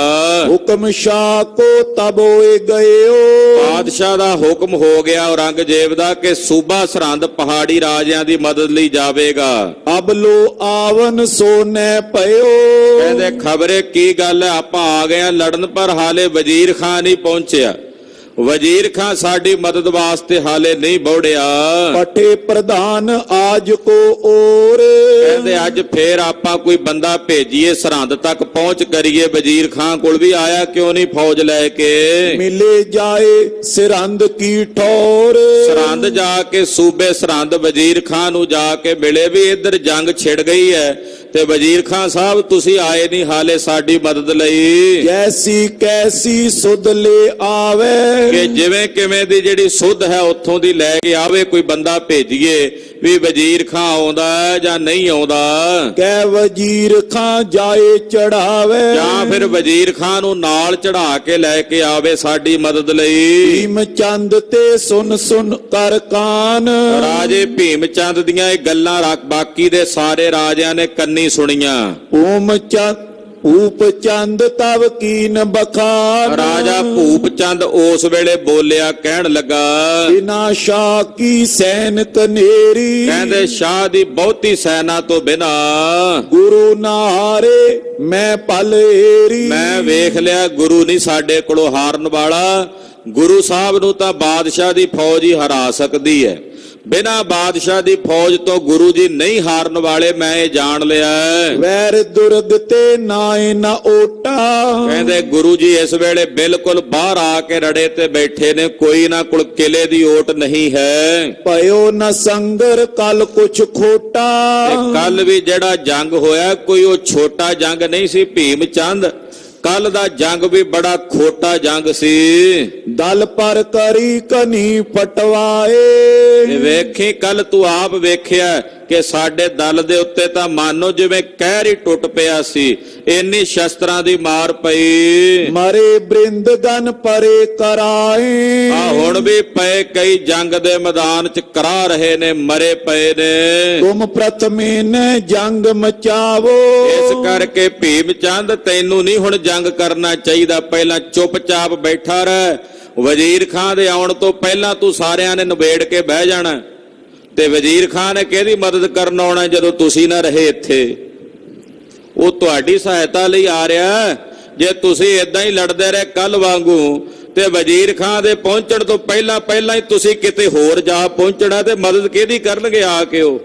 ਹੁਕਮ ਸ਼ਾਹ ਕੋ ਤਬ ਹੋਏ ਗਇਓ। ਬਾਦਸ਼ਾਹ ਦਾ ਹੁਕਮ ਹੋ ਗਿਆ ਔਰੰਗਜ਼ੇਬ ਦਾ ਕਿ ਸੂਬਾ ਸਰਹੰਦ ਪਹਾੜੀ ਰਾਜਿਆਂ ਦੀ ਮਦਦ ਲਈ ਜਾਵੇਗਾ। ਅਬ ਲੋ ਆਵਨ ਸੋਨੇ ਪਇਓ। ਕਹਿੰਦੇ ਖਬਰੇ ਕੀ ਗੱਲ ਹੈ, ਆਪਾਂ ਆ ਗਏ ਲੜਨ, ਪਰ ਹਾਲੇ ਵਜ਼ੀਰ ਖਾਂ ਨਹੀਂ ਪਹੁੰਚਿਆ। ਵਜ਼ੀਰ ਖਾਂ ਸਾਡੀ ਮਦਦ ਵਾਸਤੇ ਹਾਲੇ ਨਹੀਂ ਬੌੜਿਆ। ਪਟੇ ਪ੍ਰਧਾਨ ਆਜ ਕੋ ਔਰ। ਕਹਿੰਦੇ ਅੱਜ ਫੇਰ ਆਪਾਂ ਕੋਈ ਬੰਦਾ ਭੇਜੀਏ, ਸਰਹੰਦ ਤੱਕ ਪਹੁੰਚ ਕਰੀਏ। ਵਜ਼ੀਰ ਖਾਂ ਕੋਲ ਵੀ ਆਇਆ ਕਿਉਂ ਨਹੀਂ ਫੌਜ ਲੈ ਕੇ। ਮਿਲੇ ਜਾਏ ਸਰਹੰਦ ਕੀ ਠੌਰ। ਸਰਹੰਦ ਜਾ ਕੇ ਸੂਬੇ ਸਰਹੰਦ ਵਜ਼ੀਰ ਖਾਂ ਨੂੰ ਜਾ ਕੇ ਮਿਲੇ ਵੀ ਇੱਧਰ ਜੰਗ ਛਿੜ ਗਈ ਹੈ, ਤੇ ਵਜ਼ੀਰ ਖਾਂ ਸਾਹਿਬ ਤੁਸੀਂ ਆਏ ਨਹੀਂ ਹਾਲੇ ਸਾਡੀ ਮਦਦ ਲਈ। ਜੈਸੀ ਕੈਸੀ ਸੁਧ ਲੈ ਆਵੇ। ਕਿ ਜਿਵੇਂ ਕਿਵੇਂ ਦੀ ਜਿਹੜੀ ਸੁਧ ਹੈ ਉੱਥੋਂ ਦੀ ਲੈ ਕੇ ਆਵੇ। ਕੋਈ ਬੰਦਾ ਭੇਜੀਏ ਵੀ ਵਜ਼ੀਰ ਖਾਂ ਆਉਂਦਾ ਜਾਂ ਨਹੀਂ ਆਉਂਦਾ। ਕਹਿ ਵਜ਼ੀਰ ਖਾਂ ਜਾਏ ਚੜਾਵੇ। ਜਾਂ ਫਿਰ ਵਜ਼ੀਰ ਖਾਂ ਨੂੰ ਨਾਲ ਚੜਾ ਕੇ ਲੈ ਕੇ ਆਵੇ ਸਾਡੀ ਮਦਦ ਲਈ। ਭੀਮ ਚੰਦ ਤੇ ਸੁਨ ਸੁਨ ਕਰ ਕਾਨ। ਰਾਜੇ ਭੀਮ ਚੰਦ ਦੀਆਂ ਇਹ ਗੱਲਾਂ ਬਾਕੀ ਦੇ ਸਾਰੇ ਰਾਜਿਆਂ ਨੇ ਕੰਨੀ ਸੁਣੀਆਂ। ਭੂਪ ਚੰਦ ਤਵ ਕੀਨ ਬਖਾਨ। ਰਾਜਾ ਭੂਪ ਚੰਦ ਉਸ ਵੇਲੇ ਬੋਲਿਆ, ਕਹਿਣ ਲੱਗਾ ਬਿਨਾ ਸ਼ਾਹ ਕੀ ਸੈਨ ਕਨੇਰੀ। ਕਹਿੰਦੇ ਸ਼ਾਹ ਦੀ ਬਹੁਤੀ ਸੈਨਾ ਤੋਂ ਬਿਨਾ ਗੁਰੂ ਨਾ ਹਾਰੇ ਮੈਂ ਪਲੇਰੀ। ਮੈਂ ਵੇਖ ਲਿਆ ਗੁਰੂ ਨਹੀਂ ਸਾਡੇ ਕੋਲੋਂ ਹਾਰਨ ਵਾਲਾ। ਗੁਰੂ ਸਾਹਿਬ ਨੂੰ ਤਾਂ ਬਾਦਸ਼ਾਹ ਦੀ ਫੌਜ ਹੀ ਹਰਾ ਸਕਦੀ ਹੈ, ਬਿਨਾਂ ਬਾਦਸ਼ਾਹ ਦੀ ਫੌਜ ਤੋਂ ਗੁਰੂ ਜੀ ਨਹੀਂ ਹਾਰਨ ਵਾਲੇ, ਮੈਂ ਇਹ ਜਾਣ ਲਿਆ। ਵੈਰ ਦੁਰਗ ਤੇ ਨਾਏ ਨਾ ਓਟਾ। ਕਹਿੰਦੇ ਗੁਰੂ ਜੀ ਇਸ ਵੇਲੇ ਬਿਲਕੁਲ ਬਾਹਰ ਆ ਕੇ ਰੜੇ ਤੇ ਬੈਠੇ ਨੇ, ਕੋਈ ਨਾ ਕੋਲ ਕਿਲੇ ਦੀ ਓਟ ਨਹੀਂ ਹੈ। ਭਇਓ ਨਾ ਸੰਗਰ ਕੱਲ ਕੁਛ ਖੋਟਾ। ਕੱਲ ਵੀ ਜਿਹੜਾ ਜੰਗ ਹੋਇਆ ਕੋਈ ਉਹ ਛੋਟਾ ਜੰਗ ਨਹੀਂ ਸੀ ਭੀਮ ਚੰਦ। ਕੱਲ ਦਾ ਜੰਗ ਵੀ ਬੜਾ ਖੋਟਾ ਜੰਗ ਸੀ। ਦਲ ਪਰ ਕਰੀ ਕਨੀ ਪਟਵਾਏ। ਵੇਖੀ ਕੱਲ ਤੂੰ ਆਪ ਵੇਖਿਆ ਕਿ ਸਾਡੇ ਦਲ ਦੇ ਉੱਤੇ ਤਾਂ ਮਾਨੋ ਜਿਵੇਂ ਕਹਿਰ ਹੀ ਟੁੱਟ ਪਿਆ ਸੀ, ਇੰਨੀ ਸ਼ਸਤਰਾਂ ਦੀ ਮਾਰ ਪਈ। ਮਰੇ ਬ੍ਰਿੰਦਗਨ ਪਰੇ ਕਰਾਏ, ਆ ਹੁਣ ਵੀ ਪਏ ਕਈ ਜੰਗ ਦੇ ਮੈਦਾਨ ਚ ਕਰਾ ਰਹੇ ਨੇ, ਮਰੇ ਪਏ ਨੇ। ਤੁਮ ਪ੍ਰਥਮੇ ਨੇ ਜੰਗ ਮਚਾਵੋ, ਇਸ ਕਰਕੇ ਭੀਮ ਚੰਦ ਤੈਨੂੰ ਨਹੀਂ ਹੁਣ ਜੰਗ ਕਰਨਾ ਚਾਹੀਦਾ, ਪਹਿਲਾਂ ਚੁੱਪਚਾਪ ਬੈਠਾ ਰਹਿ। ਵਜ਼ੀਰ ਖਾਨ ਦੇ ਆਉਣ ਤੋਂ ਪਹਿਲਾਂ ਤੂੰ ਸਾਰਿਆਂ ਨੇ ਨਿਬੇੜ ਕੇ ਬਹਿ ਜਾਣਾ, ਤੇ ਵਜ਼ੀਰ ਖਾਨ ਨੇ ਕਿਹਦੀ ਮਦਦ ਕਰਨ ਆਉਣਾ ਜਦੋਂ ਤੁਸੀਂ ਨਾ ਰਹੇ ਇੱਥੇ? ਉਹ ਤੁਹਾਡੀ ਸਹਾਇਤਾ ਲਈ ਆ ਰਿਹਾ। ਜੇ ਤੁਸੀਂ ਇਦਾਂ ਹੀ ਲੜਦੇ ਰਹੇ ਕੱਲ ਵਾਂਗੂ, ਤੇ ਵਜ਼ੀਰ ਖਾਨ ਦੇ ਪਹੁੰਚਣ ਤੋਂ ਪਹਿਲਾਂ ਹੀ ਤੁਸੀਂ ਕਿਤੇ ਹੋਰ ਜਾ ਪਹੁੰਚਣਾ, ਤੇ ਮਦਦ ਕਿਹਦੀ ਕਰਨਗੇ ਆ ਕੇ ਉਹ?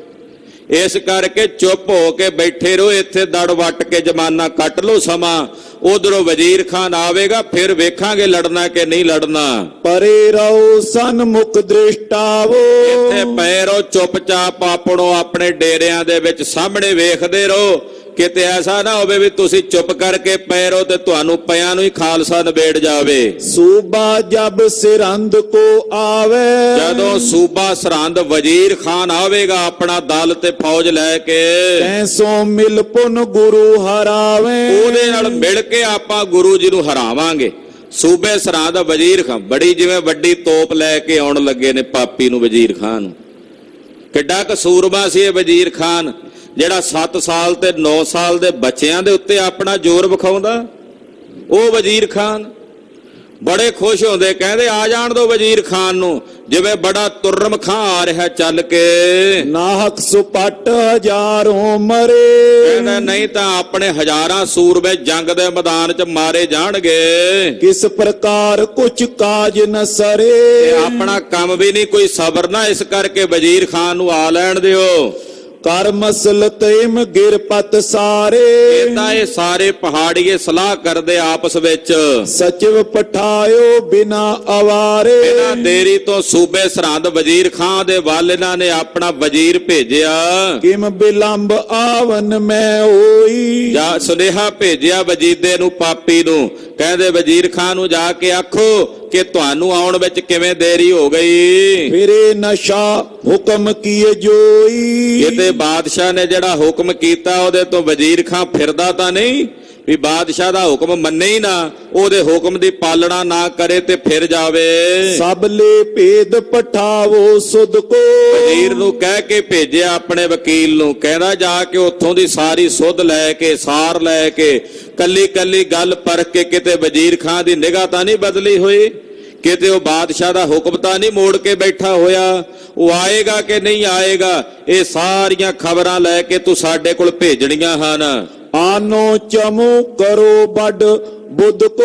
ਇਸ ਕਰਕੇ ਚੁੱਪ ਹੋ ਕੇ ਬੈਠੇ ਰਹੋ ਇੱਥੇ, ਦੜ ਵੱਟ ਕੇ ਜ਼ਮਾਨਾ ਕੱਟ ਲਓ ਸਮਾਂ। ਉਧਰੋਂ ਵਜ਼ੀਰ ਖਾਨ ਆਵੇਗਾ, ਫਿਰ ਵੇਖਾਂਗੇ ਲੜਨਾ ਕਿ ਨਹੀਂ ਲੜਨਾ। ਪਰੇ ਰਹੋ ਸਨਮੁਖ ਦ੍ਰਿਸ਼ਟਾਵੋ, ਇੱਥੇ ਪਏ ਰਹੋ ਚੁੱਪਚਾਪ, ਆਪਣੋ ਆਪਣੇ ਡੇਰਿਆਂ ਦੇ ਵਿੱਚ ਸਾਹਮਣੇ ਵੇਖਦੇ ਰਹੋ। ਕਿਤੇ ਐਸਾ ਨਾ ਹੋਵੇ ਵੀ ਤੁਸੀਂ ਚੁੱਪ ਕਰਕੇ ਪਏ ਰਹੋ ਤੇ ਤੁਹਾਨੂੰ ਪਿਆਂ ਨੂੰ ਹੀ ਖਾਲਸਾ ਨਿਬੇੜ ਜਾਵੇ। ਸੂਬਾ ਜਬ ਸਿਰੰਦ ਕੋ ਆਵੇ, ਜਦੋਂ ਸੂਬਾ ਸਰਹੰਦ ਵਜ਼ੀਰ ਖਾਨ ਆਵੇਗਾ ਆਪਣਾ ਦਲ ਤੇ ਫੌਜ ਲੈ ਕੇ, ਤੈਸੋ ਮਿਲ ਪੁਨ ਗੁਰੂ ਹਰਾਵੇ, ਉਹਦੇ ਨਾਲ ਮਿਲ ਕੇ ਆਪਾਂ ਗੁਰੂ ਜੀ ਨੂੰ ਹਰਾਵਾਂਗੇ। ਸੂਬੇ ਸਰਹੰਦ ਵਜ਼ੀਰ ਖਾਨ ਬੜੀ ਜਿਵੇਂ ਵੱਡੀ ਤੋਪ ਲੈ ਕੇ ਆਉਣ ਲੱਗੇ ਨੇ ਪਾਪੀ ਨੂੰ, ਵਜ਼ੀਰ ਖਾਨ ਨੂੰ। ਕਿੱਡਾ ਕਸੂਰਬਾ ਸੀ ਇਹ ਵਜ਼ੀਰ ਖਾਨ, ਜਿਹੜਾ 7 ਸਾਲ ਤੇ 9 ਸਾਲ ਦੇ ਬੱਚਿਆਂ ਦੇ ਉੱਤੇ ਆਪਣਾ ਜ਼ੋਰ ਵਿਖਾਉਂਦਾ। ਉਹ ਵਜ਼ੀਰ ਖਾਨ ਬੜੇ ਖੁਸ਼ ਹੁੰਦੇ, ਕਹਿੰਦੇ ਆ ਜਾਣ ਦੋ ਵਜ਼ੀਰ ਖਾਨ ਨੂੰ, ਜਿਵੇਂ ਬੜਾ ਤੁਰਮ ਖਾਂ ਆ ਰਿਹਾ ਚੱਲ ਕੇ। ਨਾਹਕ ਸੁਪੱਟ ਹਜ਼ਾਰੋਂ ਮਰੇ, ਕਹਿੰਦਾ ਨਹੀਂ ਤਾਂ ਆਪਣੇ ਹਜ਼ਾਰਾਂ ਸੂਰਬੇ ਜੰਗ ਦੇ ਮੈਦਾਨ 'ਚ ਮਾਰੇ ਜਾਣਗੇ। ਕਿਸ ਪ੍ਰਕਾਰ ਕੁਛ ਕਾਜ ਨ ਸਰੇ, ਤੇ ਆਪਣਾ ਕੰਮ ਵੀ ਨਹੀਂ ਕੋਈ ਸਬਰ ਨਾ, ਇਸ ਕਰਕੇ ਵਜ਼ੀਰ ਖਾਨ ਨੂੰ ਆ ਲੈਣ ਦਿਓ। ਕਰ ਮਸਲ ਤੇਮ ਗਿਰਪਤ ਸਾਰੇ, ਇਦਾਂ ਇਹ ਸਾਰੇ ਪਹਾੜੀਏ ਸਲਾਹ ਕਰਦੇ ਆਪਸ ਵਿੱਚ। ਸਚਿਵ ਪਠਾਇਓ ਬਿਨਾ ਅਵਾਰੇ, ਬਿਨਾਂ ਦੇਰੀ ਤੋਂ ਸੂਬੇ ਸਰਹੰਦ ਵਜ਼ੀਰ ਖਾਨ ਦੇ ਵੱਲ ਇਹਨਾਂ ਨੇ ਆਪਣਾ ਵਜ਼ੀਰ ਭੇਜਿਆ। ਕਿਮ ਬਿਲੰਬ ਆਵਨ ਮੈਂ ਹੋਈ, ਜਾਂ ਸੁਨੇਹਾ ਭੇਜਿਆ ਵਜੀਦੇ ਨੂੰ, ਪਾਪੀ ਨੂੰ। ਕਹਿੰਦੇ ਵਜ਼ੀਰ ਖਾਨ ਨੂੰ ਜਾ ਕੇ ਆਖੋ ਕਿ ਤੁਹਾਨੂੰ ਆਉਣ ਵਿੱਚ ਕਿਵੇਂ ਦੇਰੀ ਹੋ ਗਈ। ਫਿਰੇ ਨਸ਼ਾ ਹੁਕਮ ਕੀਏ ਜੋਈ, ਕਿਤੇ ਬਾਦਸ਼ਾਹ ਨੇ ਜਿਹੜਾ ਹੁਕਮ ਕੀਤਾ ਉਹਦੇ ਤੋਂ ਵਜ਼ੀਰ ਖਾਨ ਫਿਰਦਾ ਤਾਂ ਨਹੀਂ ਵੀ ਬਾਦਸ਼ਾਹ ਦਾ ਹੁਕਮ ਮੰਨੇ ਹੀ ਨਾ, ਉਹਦੇ ਹੁਕਮ ਦੀ ਪਾਲਣਾ ਨਾ ਕਰੇ ਤੇ ਫਿਰ ਜਾਵੇ। ਸਭ ਲੈ ਭੇਦ ਪਠਾਵੋ ਸੁਧ ਕੋ, ਵਜ਼ੀਰ ਨੂੰ ਕਹਿ ਕੇ ਭੇਜਿਆ ਆਪਣੇ ਵਕੀਲ ਨੂੰ, ਕਹਿੰਦਾ ਜਾ ਕੇ ਉੱਥੋਂ ਦੀ ਸਾਰੀ ਸੁਧ ਲੈ ਕੇ, ਸਾਰ ਲੈ ਕੇ, ਕੱਲੀ ਕੱਲੀ ਗੱਲ ਪਰਖ ਕੇ, ਕਿਤੇ ਵਜ਼ੀਰ ਖਾਨ ਦੀ ਨਿਗਾਹ ਤਾਂ ਨਹੀਂ ਬਦਲੀ ਹੋਈ, ਕਿਤੇ ਉਹ ਬਾਦਸ਼ਾਹ ਦਾ ਹੁਕਮ ਤਾਂ ਨਹੀਂ ਮੋੜ ਕੇ ਬੈਠਾ ਹੋਇਆ। ਉਹ ਆਏਗਾ ਕਿ ਨਹੀਂ ਆਏਗਾ, ਇਹ ਸਾਰੀਆਂ ਖਬਰਾਂ ਲੈ ਕੇ ਤੂੰ ਸਾਡੇ ਕੋਲ ਭੇਜਣੀਆਂ ਹਨ। ਆਨੋ ਚਮੂ ਕਰੋ ਵੱਡ ਬੁੱਧ ਕੋ,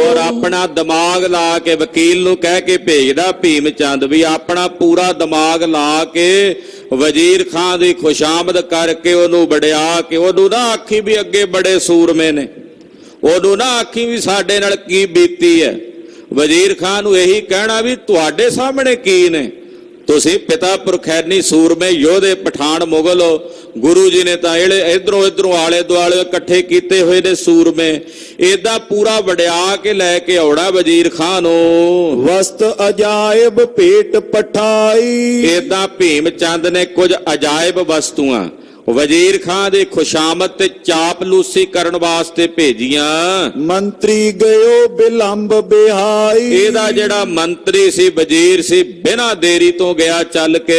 ਔਰ ਆਪਣਾ ਦਿਮਾਗ ਲਾ ਕੇ ਵਕੀਲ ਨੂੰ ਕਹਿ ਕੇ ਭੇਜਦਾ ਭੀਮ ਚੰਦ ਵੀ ਆਪਣਾ ਪੂਰਾ ਦਿਮਾਗ ਲਾ ਕੇ ਵਜ਼ੀਰ ਖਾਨ ਦੀ ਖੁਸ਼ਾਮਦ ਕਰਕੇ ਉਹਨੂੰ ਵਡਿਆ ਕੇ, ਉਹਨੂੰ ਨਾ ਆਖੀ ਵੀ ਅੱਗੇ ਬੜੇ ਸੂਰਮੇ ਨੇ, ਉਹਨੂੰ ਨਾ ਆਖੀ ਵੀ ਸਾਡੇ ਨਾਲ ਕੀ ਬੀਤੀ ਹੈ। ਵਜ਼ੀਰ ਖਾਨ ਨੂੰ ਇਹੀ ਕਹਿਣਾ ਵੀ ਤੁਹਾਡੇ ਸਾਹਮਣੇ ਕੀ ਨੇ, ਤੁਸੀਂ ਪਿਤਾ ਪੁਰਖੈਨੀ ਸੂਰਮੇ ਯੋਧੇ ਪਠਾਨ ਮੁਗਲ ਹੋ, ਗੁਰੂ ਜੀ ਨੇ ਤਾਂ ਇਹੜੇ ਇਧਰੋਂ ਆਲੇ ਦੁਆਲੇ ਇਕੱਠੇ ਕੀਤੇ ਹੋਏ ਨੇ ਸੂਰਮੇ। ਏਦਾਂ ਪੂਰਾ ਵਡਿਆ ਕੇ ਲੈ ਕੇ ਆਉਣਾ ਵਜ਼ੀਰ ਖਾਨ ਨੂੰ। ਵਸਤ ਅਜਾਇਬ ਭੇਟ ਪਠਾਈ, ਏਦਾਂ ਭੀਮ ਚੰਦ ਨੇ ਕੁਝ ਅਜਾਇਬ ਵਸਤੂਆਂ ਵਜ਼ੀਰ ਖਾਨ ਦੀ ਖੁਸ਼ਾਮਦ ਤੇ ਚਾਪਲੂਸੀ ਕਰਨ ਵਾਸਤੇ ਭੇਜੀਆਂ। ਮੰਤਰੀ ਗਇਓ ਬਿਲੰਬ ਬਿਹਾਈ, ਇਹਦਾ ਜਿਹੜਾ ਮੰਤਰੀ ਸੀ, ਵਜ਼ੀਰ ਸੀ, ਬਿਨਾਂ ਦੇਰੀ ਤੋਂ ਗਿਆ ਚੱਲ ਕੇ।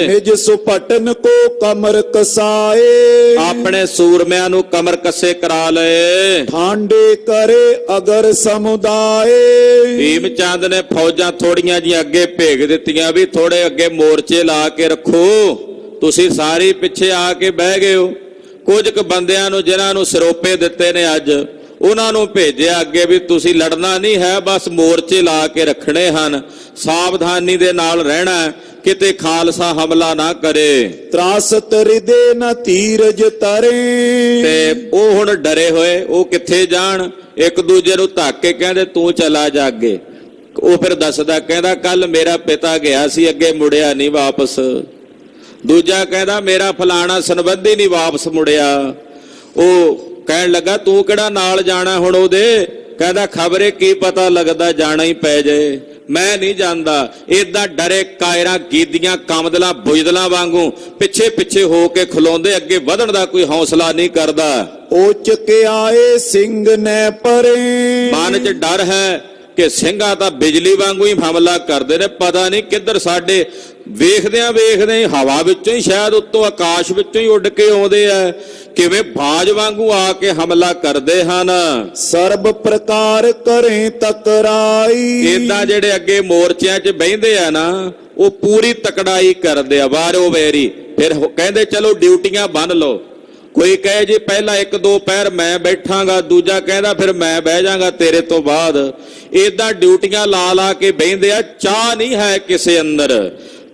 ਨਿਜ ਸੁਪਟਨ ਕੋ ਕਮਰ ਕਸਾਏ, ਆਪਣੇ ਸੂਰਮਿਆਂ ਨੂੰ ਕਮਰ ਕੱਸੇ ਕਰਾ ਲਏ। ਠਾਂਡੇ ਕਰੇ ਅਗਰ ਸਮੁਦਾਏ, ਭੀਮ ਚੰਦ ਨੇ ਫੌਜਾਂ ਥੋੜੀਆਂ ਜੀਆਂ ਅੱਗੇ ਭੇਜ ਦਿੱਤੀਆਂ ਵੀ ਥੋੜੇ ਅੱਗੇ ਮੋਰਚੇ ਲਾ ਕੇ ਰੱਖੋ, ਤੁਸੀਂ ਸਾਰੇ ਪਿੱਛੇ ਆ ਕੇ ਬਹਿ ਗਏ ਹੋ। ਕੁਝ ਕੁ ਬੰਦਿਆਂ ਨੂੰ ਜਿਨ੍ਹਾਂ ਨੂੰ ਸਰੋਪੇ ਦਿੱਤੇ ਨੇ ਅੱਜ, ਉਹਨਾਂ ਨੂੰ ਭੇਜਿਆ ਅੱਗੇ ਵੀ ਤੁਸੀਂ ਲੜਨਾ ਨਹੀਂ ਹੈ, ਬਸ ਮੋਰਚੇ ਲਾ ਕੇ ਰੱਖਣੇ ਹਨ, ਸਾਵਧਾਨੀ ਦੇ ਨਾਲ ਰਹਿਣਾ, ਕਿਤੇ ਖਾਲਸਾ ਹਮਲਾ ਨਾ ਕਰੇ। ਤਰਾਸਤ ਹਿਰਦੇ ਨ ਧੀਰਜ ਤਰੇ, ਤੇ ਉਹ ਹੁਣ ਡਰੇ ਹੋਏ, ਉਹ ਕਿੱਥੇ ਜਾਣ, ਇੱਕ ਦੂਜੇ ਨੂੰ ਧੱਕ ਕੇ ਕਹਿੰਦੇ ਤੂੰ ਚਲਾ ਜਾ ਅੱਗੇ। ਉਹ ਫਿਰ ਦੱਸਦਾ, ਕਹਿੰਦਾ ਕੱਲ ਮੇਰਾ ਪਿਤਾ ਗਿਆ ਸੀ, ਅੱਗੇ ਮੁੜਿਆ ਨਹੀਂ ਵਾਪਸ। ਦੂਜਾ ਕਹਿੰਦਾ ਮੇਰਾ ਫਲਾਣਾ ਸੰਬੰਧੀ ਨਹੀਂ ਵਾਪਸ ਮੁੜਿਆ। ਉਹ ਕਹਿਣ ਲੱਗਾ ਤੂੰ ਕਿਹੜਾ ਨਾਲ ਜਾਣਾ ਹੁਣ ਉਹਦੇ? ਕਹਿੰਦਾ ਖਬਰੇ ਕੀ ਪਤਾ ਲੱਗਦਾ ਜਾਣਾ ਹੀ ਪੈ ਜਾਏ। ਮੈਂ ਨਹੀਂ ਜਾਂਦਾ। ਏਦਾਂ ਡਰੇ ਕਾਇਰਾਂ ਗੀਦੀਆਂ ਕਮਦਲਾਂ ਬੁਜਦਲਾਂ ਵਾਂਗੂ ਪਿੱਛੇ ਪਿੱਛੇ ਹੋ ਕੇ ਖਲੋਂਦੇ, ਅੱਗੇ ਵਧਣ ਦਾ ਕੋਈ ਹੌਸਲਾ ਨਹੀਂ ਕਰਦਾ। ਉੱਚ ਕੇ ਆਏ ਸਿੰਘ ਨੇ ਪਰੇ, ਮਨ 'ਚ ਡਰ ਹੈ ਕਿ ਸਿੰਘਾਂ ਤਾਂ ਬਿਜਲੀ ਵਾਂਗੂ ਹੀ ਹਮਲਾ ਕਰਦੇ ਨੇ, ਪਤਾ ਨਹੀਂ ਕਿੱਧਰ ਸਾਡੇ ਵੇਖਦਿਆਂ ਵੇਖਦੇ ਹਵਾ ਵਿੱਚੋਂ ਹੀ ਸ਼ਾਇਦ ਉੱਤੋਂ ਆਕਾਸ਼ ਵਿੱਚੋਂ ਹੀ ਉੱਡ ਕੇ ਆਉਂਦੇ ਆ, ਕਿਵੇਂ ਬਾਜ ਵਾਂਗੂ ਆ ਕੇ ਹਮਲਾ ਕਰਦੇ ਹਨ। ਸਰਬ ਪ੍ਰਕਾਰ ਕਰੇ ਤਕਰਾਈ, ਏਦਾਂ ਜਿਹੜੇ ਅੱਗੇ ਮੋਰਚਿਆਂ 'ਚ ਬਹਿੰਦੇ ਆ ਨਾ, ਉਹ ਪੂਰੀ ਤਕੜਾਈ ਕਰਦੇ ਆ ਵਾਰੋ ਵੇਰੀ। ਫਿਰ ਕਹਿੰਦੇ ਚਲੋ ਡਿਊਟੀਆਂ ਬੰਨ ਲਓ। ਕੋਈ ਕਹੇ ਜੀ ਪਹਿਲਾਂ 1-2 ਪੈਰ ਮੈਂ ਬੈਠਾਂਗਾ, ਦੂਜਾ ਕਹਿੰਦਾ ਫਿਰ ਮੈਂ ਬਹਿ ਜਾਗਾ ਤੇਰੇ ਤੋਂ ਬਾਅਦ। ਏਦਾਂ ਡਿਊਟੀਆਂ ਲਾ ਲਾ ਕੇ ਬਹਿੰਦੇ ਆ। ਚਾਹ ਨਹੀਂ ਹੈ ਕਿਸੇ ਅੰਦਰ,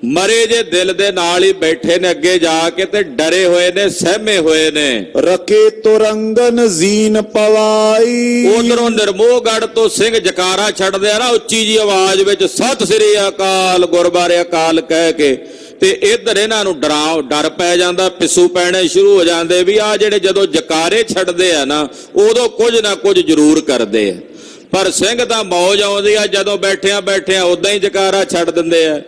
ਮਰੇ ਜੇ ਦਿਲ ਦੇ ਨਾਲ ਹੀ ਬੈਠੇ ਨੇ ਅੱਗੇ ਜਾ ਕੇ, ਤੇ ਡਰੇ ਹੋਏ ਨੇ, ਸਹਿਮੇ ਹੋਏ ਨੇ। ਰਕੇ ਤੁਰੰਗਨ ਜ਼ੀਨ ਪਵਾਈ, ਉਧਰੋਂ ਨਿਰਮੋਹਗੜ੍ਹ ਤੋਂ ਸਿੰਘ ਜਕਾਰਾ ਛੱਡਦੇ ਆ ਨਾ ਉੱਚੀ ਜੀ ਆਵਾਜ਼ ਵਿੱਚ, ਸਤਿ ਸ੍ਰੀ ਅਕਾਲ, ਗੁਰਬਾਰੇ ਅਕਾਲ ਕਹਿ ਕੇ। ਤੇ ਇੱਧਰ ਇਹਨਾਂ ਨੂੰ ਡਰ ਪੈ ਜਾਂਦਾ, ਪਿੱਸੂ ਪੈਣੇ ਸ਼ੁਰੂ ਹੋ ਜਾਂਦੇ ਵੀ ਆ ਜਿਹੜੇ ਜਦੋਂ ਜਕਾਰੇ ਛੱਡਦੇ ਆ ਨਾ, ਉਦੋਂ ਕੁਝ ਨਾ ਕੁਝ ਜ਼ਰੂਰ ਕਰਦੇ ਆ। ਪਰ ਸਿੰਘ ਤਾਂ ਮੌਜ ਆਉਂਦੀ ਆ, ਜਦੋਂ ਬੈਠਿਆਂ ਉਦਾਂ ਹੀ ਜਕਾਰਾ ਛੱਡ ਦਿੰਦੇ ਆ।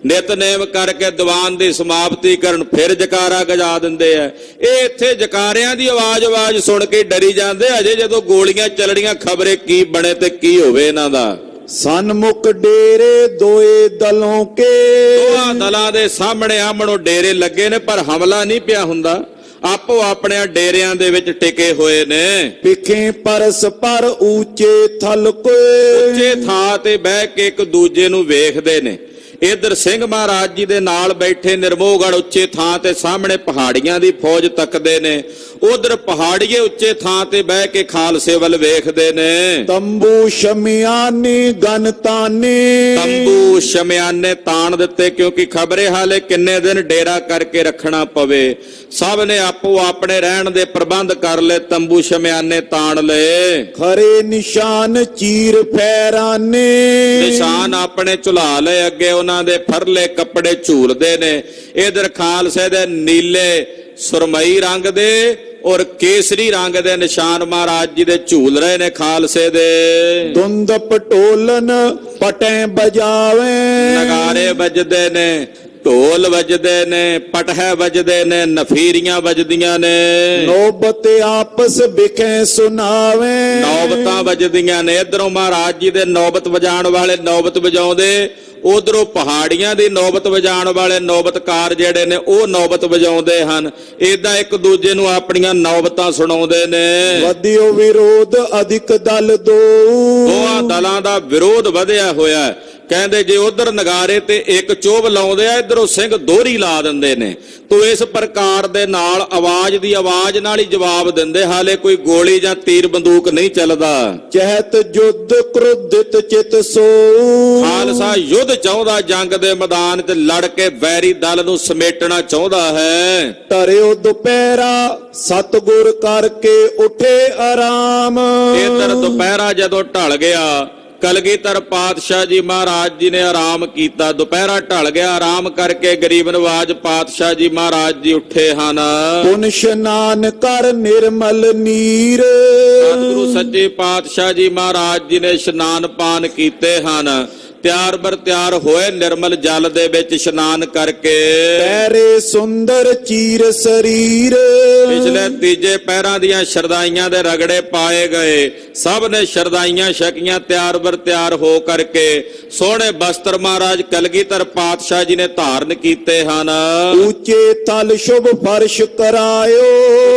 ਨਿਤਨੇਮ ਕਰਕੇ ਦੀਵਾਨ ਦੀ ਸਮਾਪਤੀ ਕਰਨ, ਫਿਰ ਜਕਾਰਾ ਗਜਾ ਦਿੰਦੇ ਆ। ਇਹ ਇੱਥੇ ਜਕਾਰਿਆਂ ਦੀ ਆਵਾਜ਼ ਸੁਣ ਕੇ ਡਰੀ ਜਾਂਦੇ, ਅਜੇ ਜਦੋਂ ਗੋਲੀਆਂ ਚੱਲਣੀਆਂ ਖਬਰੇ ਕੀ ਬਣੇ ਤੇ ਕੀ ਹੋਵੇ ਇਹਨਾਂ ਦਾ। ਸਨਮੁਖ ਡੇਰੇ ਦੋਏ ਦਲੋਂ ਕੇ, ਦੋਹਾਂ ਦਲਾਂ ਦੇ ਸਾਹਮਣੇ ਆਮਣੋ ਡੇਰੇ ਲੱਗੇ ਨੇ, ਪਰ ਹਮਲਾ ਨਹੀਂ ਪਿਆ ਹੁੰਦਾ। ਆਪੋ ਆਪਣੇ ਡੇਰਿਆਂ ਦੇ ਵਿੱਚ ਟਿਕੇ ਹੋਏ ਨੇ। ਪਿਖੇ ਪਰਸ ਪਰ ਉੱਚੇ ਥਲ ਕੋਏ, ਉੱਚੇ ਥਾਂ ਤੇ ਬਹਿ ਕੇ ਇੱਕ ਦੂਜੇ ਨੂੰ ਵੇਖਦੇ ਨੇ। ਇਧਰ ਸਿੰਘ ਮਹਾਰਾਜ ਜੀ ਦੇ ਨਾਲ ਬੈਠੇ ਨਿਰਮੋਹਗੜ੍ਹ ਉੱਚੇ ਥਾਂ ਤੇ ਸਾਹਮਣੇ ਪਹਾੜੀਆਂ ਦੀ ਫੌਜ ਤੱਕਦੇ ਨੇ। ਉਧਰ ਪਹਾੜੀਏ ਉੱਚੇ ਥਾਂ ਤੇ ਬਹਿ ਕੇ ਖਾਲਸੇ ਵੱਲ ਵੇਖਦੇ ਨੇ। ਤੰਬੂ ਸ਼ਮਿਆਨੀ ਗਨਤਾਨੀ, ਤੰਬੂ ਸ਼ਮਿਆਨੇ ਤਾਣ ਦਿੱਤੇ, ਕਿਉਂਕਿ ਖਬਰੇ ਹਾਲੇ ਕਿੰਨੇ ਦਿਨ ਡੇਰਾ ਕਰਕੇ ਰੱਖਣਾ ਪਵੇ। ਸਭ ਨੇ ਆਪੋ ਆਪਣੇ ਰਹਿਣ ਦੇ ਪ੍ਰਬੰਧ ਕਰ ਲਏ, ਤੰਬੂ ਸ਼ਮਿਆਨੇ ਤਾਣ ਲਏ। ਖਰੇ ਨਿਸ਼ਾਨ ਚੀਰ ਫੈਰਾਨੇ, ਨਿਸ਼ਾਨ ਆਪਣੇ ਝੁਲਾ ਲਏ, ਅੱਗੇ ਉਹਨਾਂ ਦੇ ਫਰਲੇ ਕੱਪੜੇ ਝੂਲਦੇ ਨੇ। ਇਧਰ ਖਾਲਸੇ ਦੇ ਨੀਲੇ ਸੁਰਮਈ ਰੰਗ ਦੇ ਔਰ ਕੇਸਰੀ ਰੰਗ ਦੇ ਨਿਸ਼ਾਨ ਮਹਾਰਾਜ ਜੀ ਦੇ ਝੂਲ ਰਹੇ ਨੇ ਖਾਲਸੇ ਦੇ। ਧੁੰਦ ਪਟੋਲਨ ਪਟੇ ਬਜਾਵੇ, ਨਗਾਰੇ ਵੱਜਦੇ ਨੇ, ਢੋਲ ਵੱਜਦੇ ਨੇ, ਪਟਹੇ ਵੱਜਦੇ ਨੇ, ਨਫੀਰੀਆਂ ਵੱਜਦੀਆਂ ਨੇ। ਨੌਬਤ ਆਪਸ ਵਿਖੇ ਸੁਨਾਵੇ, ਨੌਬਤਾਂ ਵੱਜਦੀਆਂ ਨੇ। ਇਧਰੋਂ ਮਹਾਰਾਜ ਜੀ ਦੇ ਨੌਬਤ ਵਜਾਉਣ ਵਾਲੇ ਨੌਬਤ ਵਜਾਉਂਦੇ, ਉਧਰੋਂ ਪਹਾੜੀਆਂ ਦੀ ਨੌਬਤ ਵਜਾਉਣ ਵਾਲੇ ਨੌਬਤਕਾਰ ਜਿਹੜੇ ਨੇ ਉਹ ਨੌਬਤ ਵਜਾਉਂਦੇ ਹਨ। ਏਦਾਂ ਇੱਕ ਦੂਜੇ ਨੂੰ ਆਪਣੀਆਂ ਨੌਬਤਾਂ ਸੁਣਾਉਂਦੇ ਨੇ। ਵਧਿਓ ਵਿਰੋਧ ਅਧਿਕ ਦਲ ਦੋਹਾਂ ਦਲਾਂ ਦਾ ਵਿਰੋਧ ਵਧਿਆ ਹੋਇਆ। ਕਹਿੰਦੇ ਜੇ ਉਧਰ ਨਗਾਰੇ ਤੇ ਇੱਕ ਚੋਭ ਲਾਉਂਦੇ ਆ, ਇਧਰੋਂ ਸਿੰਘ ਦੋਹਰੀ ਲਾ ਦਿੰਦੇ ਨੇ। ਤੋ ਇਸ ਪ੍ਰਕਾਰ ਦੇ ਨਾਲ ਆਵਾਜ਼ ਦੀ ਆਵਾਜ਼ ਨਾਲ ਹੀ ਜਵਾਬ ਦਿੰਦੇ, ਹਾਲੇ ਕੋਈ ਗੋਲੀ ਜਾਂ ਤੀਰ ਬੰਦੂਕ ਨਹੀਂ ਚੱਲਦਾ। ਚਹਿਤ ਜੁੱਧ ਕ੍ਰੋਧਿਤ ਚਿਤ ਸੋ, ਖਾਲਸਾ ਯੁੱਧ ਚਾਹੁੰਦਾ, ਜੰਗ ਦੇ ਮੈਦਾਨ 'ਚ ਲੜ ਕੇ ਵੈਰੀ ਦਲ ਨੂੰ ਸਮੇਟਣਾ ਚਾਹੁੰਦਾ ਹੈ। ਧਰਿਓ ਦੁਪਹਿਰਾ ਸਤਿਗੁਰ ਕਰਕੇ ਉਠੇ ਆਰਾਮ, ਇਧਰ ਦੁਪਹਿਰਾ ਜਦੋਂ ਢਲ ਗਿਆ, ਕਲਗੀਧਰ ਪਾਤਸ਼ਾਹ ਜੀ ਮਹਾਰਾਜ ਜੀ ਨੇ ਆਰਾਮ ਕੀਤਾ। ਦੁਪਹਿਰਾ ਢਲ ਗਿਆ, ਆਰਾਮ ਕਰਕੇ ਗਰੀਬ ਨਵਾਜ ਪਾਤਸ਼ਾਹ ਜੀ ਮਹਾਰਾਜ ਜੀ ਉੱਠੇ ਹਨ। ਪੁਨ ਇਸ਼ਨਾਨ ਕਰ ਨਿਰਮਲ ਨੀਰ, ਸਤਿਗੁਰੂ ਸੱਚੇ ਪਾਤਸ਼ਾਹ ਜੀ ਮਹਾਰਾਜ ਜੀ ਨੇ ਇਸ਼ਨਾਨ ਪਾਨ ਕੀਤੇ ਹਨ। ਤਿਆਰ ਬਰ ਤਿਆਰ ਹੋਏ ਨਿਰਮਲ ਜਲ ਦੇ ਵਿੱਚ ਇਸ਼ਨਾਨ ਕਰਕੇ। ਪੈਰੇ ਸੁੰਦਰ ਚੀਰ ਸਰੀਰ, ਪਿਛਲੇ ਤੀਜੇ ਪੈਰਾਂ ਦੀਆਂ ਸ਼ਰਦਾਈਆਂ ਦੇ ਰਗੜੇ ਪਾਏ ਗਏ। ਸਭ ਨੇ ਸ਼ਰਦਾਈਆਂ ਛਕੀਆਂ, ਤਿਆਰ ਬਰ ਤਿਆਰ ਹੋ ਕਰਕੇ। ਸੋਹਣੇ ਬਸਤਰ ਮਹਾਰਾਜ ਕਲਗੀਧਰ ਪਾਤਸ਼ਾਹ ਜੀ ਨੇ ਧਾਰਨ ਕੀਤੇ ਹਨ। ਉੱਚੇ ਤਲ ਸ਼ੁਭ ਫਰਸ਼ ਕਰਾਇਓ,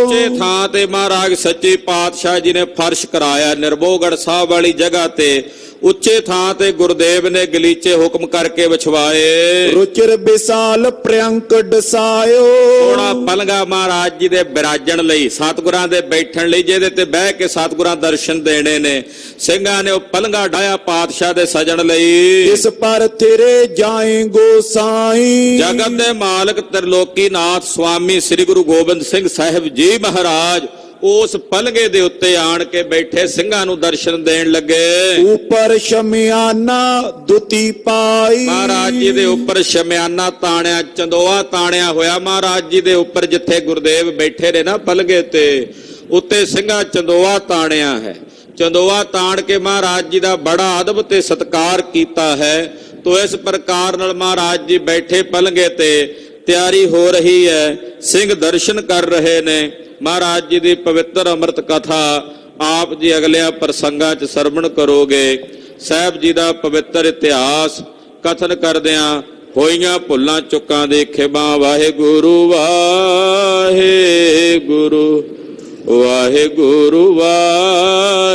ਉੱਚੇ ਥਾਂ ਤੇ ਮਹਾਰਾਜ ਸੱਚੇ ਪਾਤਸ਼ਾਹ ਜੀ ਨੇ ਫਰਸ਼ ਕਰਾਇਆ। ਨਿਰਮੋਹਗੜ੍ਹ ਸਾਹਿਬ ਵਾਲੀ ਜਗ੍ਹਾ ਤੇ ਉੱਚੇ ਥਾਂ ਤੇ ਗੁਰਦੇਵ ਨੇ ਗਲੀਚੇ ਹੁਕਮ ਕਰਕੇ ਵਿਛਵਾਏ। ਰੁਚਿਰ ਵਿਸਾਲ ਪ੍ਰਿਅੰਕ ਡਸਾਇਓ, ਸੋਹਣਾ ਪਲੰਘਾ ਮਹਾਰਾਜ ਜੀ ਦੇ ਬਿਰਾਜਣ ਲਈ, ਸਤਿਗੁਰਾਂ ਦੇ ਬੈਠਣ ਲਈ, ਜਿਹਦੇ ਤੇ ਬਹਿ ਕੇ ਸਤਿਗੁਰਾਂ ਦਰਸ਼ਨ ਦੇਣੇ ਨੇ। ਸਿੰਘਾਂ ਨੇ ਉਹ ਪਲੰਘਾ ਡਾਇਆ ਪਾਤਸ਼ਾਹ ਦੇ ਸਜਣ ਲਈ। ਇਸ ਪਰ ਤੇਰੇ ਜਾਏ ਗੋਸਾਈ, ਜਗਤ ਦੇ ਮਾਲਕ ਤ੍ਰਿਲੋਕੀਨਾਥ ਸੁਆਮੀ ਸ੍ਰੀ ਗੁਰੂ ਗੋਬਿੰਦ ਸਿੰਘ ਸਾਹਿਬ ਜੀ ਮਹਾਰਾਜ ਉਸ ਪਲੰਘੇ ਦੇ ਉੱਤੇ ਆਣ ਕੇ ਬੈਠੇ ਸਿੰਘਾਂ ਨੂੰ ਦਰਸ਼ਨ ਦੇਣ ਲੱਗੇ। ਉੱਪਰ ਸ਼ਮਿਆਨਾ ਦੁਤੀ ਪਾਈ, ਮਹਾਰਾਜ ਜੀ ਦੇ ਉੱਪਰ ਸ਼ਮਿਆਨਾ ਤਾਣਿਆ, ਚੰਦੋਆ ਤਾਣਿਆ ਹੋਇਆ। ਮਹਾਰਾਜ ਜੀ ਦੇ ਉੱਪਰ ਜਿੱਥੇ ਗੁਰਦੇਵ ਬੈਠੇ ਨੇ ਨਾ ਪਲੰਘੇ ਤੇ, ਉੱਤੇ ਸਿੰਘਾਂ ਚੰਦੋਆ ਤਾਣਿਆ ਹੈ। ਚੰਦੋਆ ਤਾਣ ਕੇ ਮਹਾਰਾਜ ਜੀ ਦਾ ਬੜਾ ਅਦਬ ਤੇ ਸਤਿਕਾਰ ਕੀਤਾ ਹੈ। ਤੋ ਇਸ ਪ੍ਰਕਾਰ ਨਾਲ ਮਹਾਰਾਜ ਜੀ ਬੈਠੇ ਪਲੰਗੇ ਤੇ ਤਿਆਰੀ ਹੋ ਰਹੀ ਹੈ। ਸਿੰਘ ਦਰਸ਼ਨ ਕਰ ਰਹੇ ਨੇ ਮਹਾਰਾਜ ਜੀ ਦੀ ਪਵਿੱਤਰ ਅੰਮ੍ਰਿਤ ਕਥਾ ਆਪ ਜੀ ਅਗਲਿਆਂ ਪ੍ਰਸੰਗਾਂ 'ਚ ਸਰਵਣ ਕਰੋਗੇ। ਸਾਹਿਬ ਜੀ ਦਾ ਪਵਿੱਤਰ ਇਤਿਹਾਸ ਕਥਨ ਕਰਦਿਆਂ ਹੋਈਆਂ ਭੁੱਲਾਂ ਚੁੱਕਾਂ ਦੇ ਖਿਮਾ। ਵਾਹਿਗੁਰੂ ਵਾਹਿਗੁਰੂ ਵਾਹਿਗੁਰੂ ਵਾਹਿਗੁਰੂ।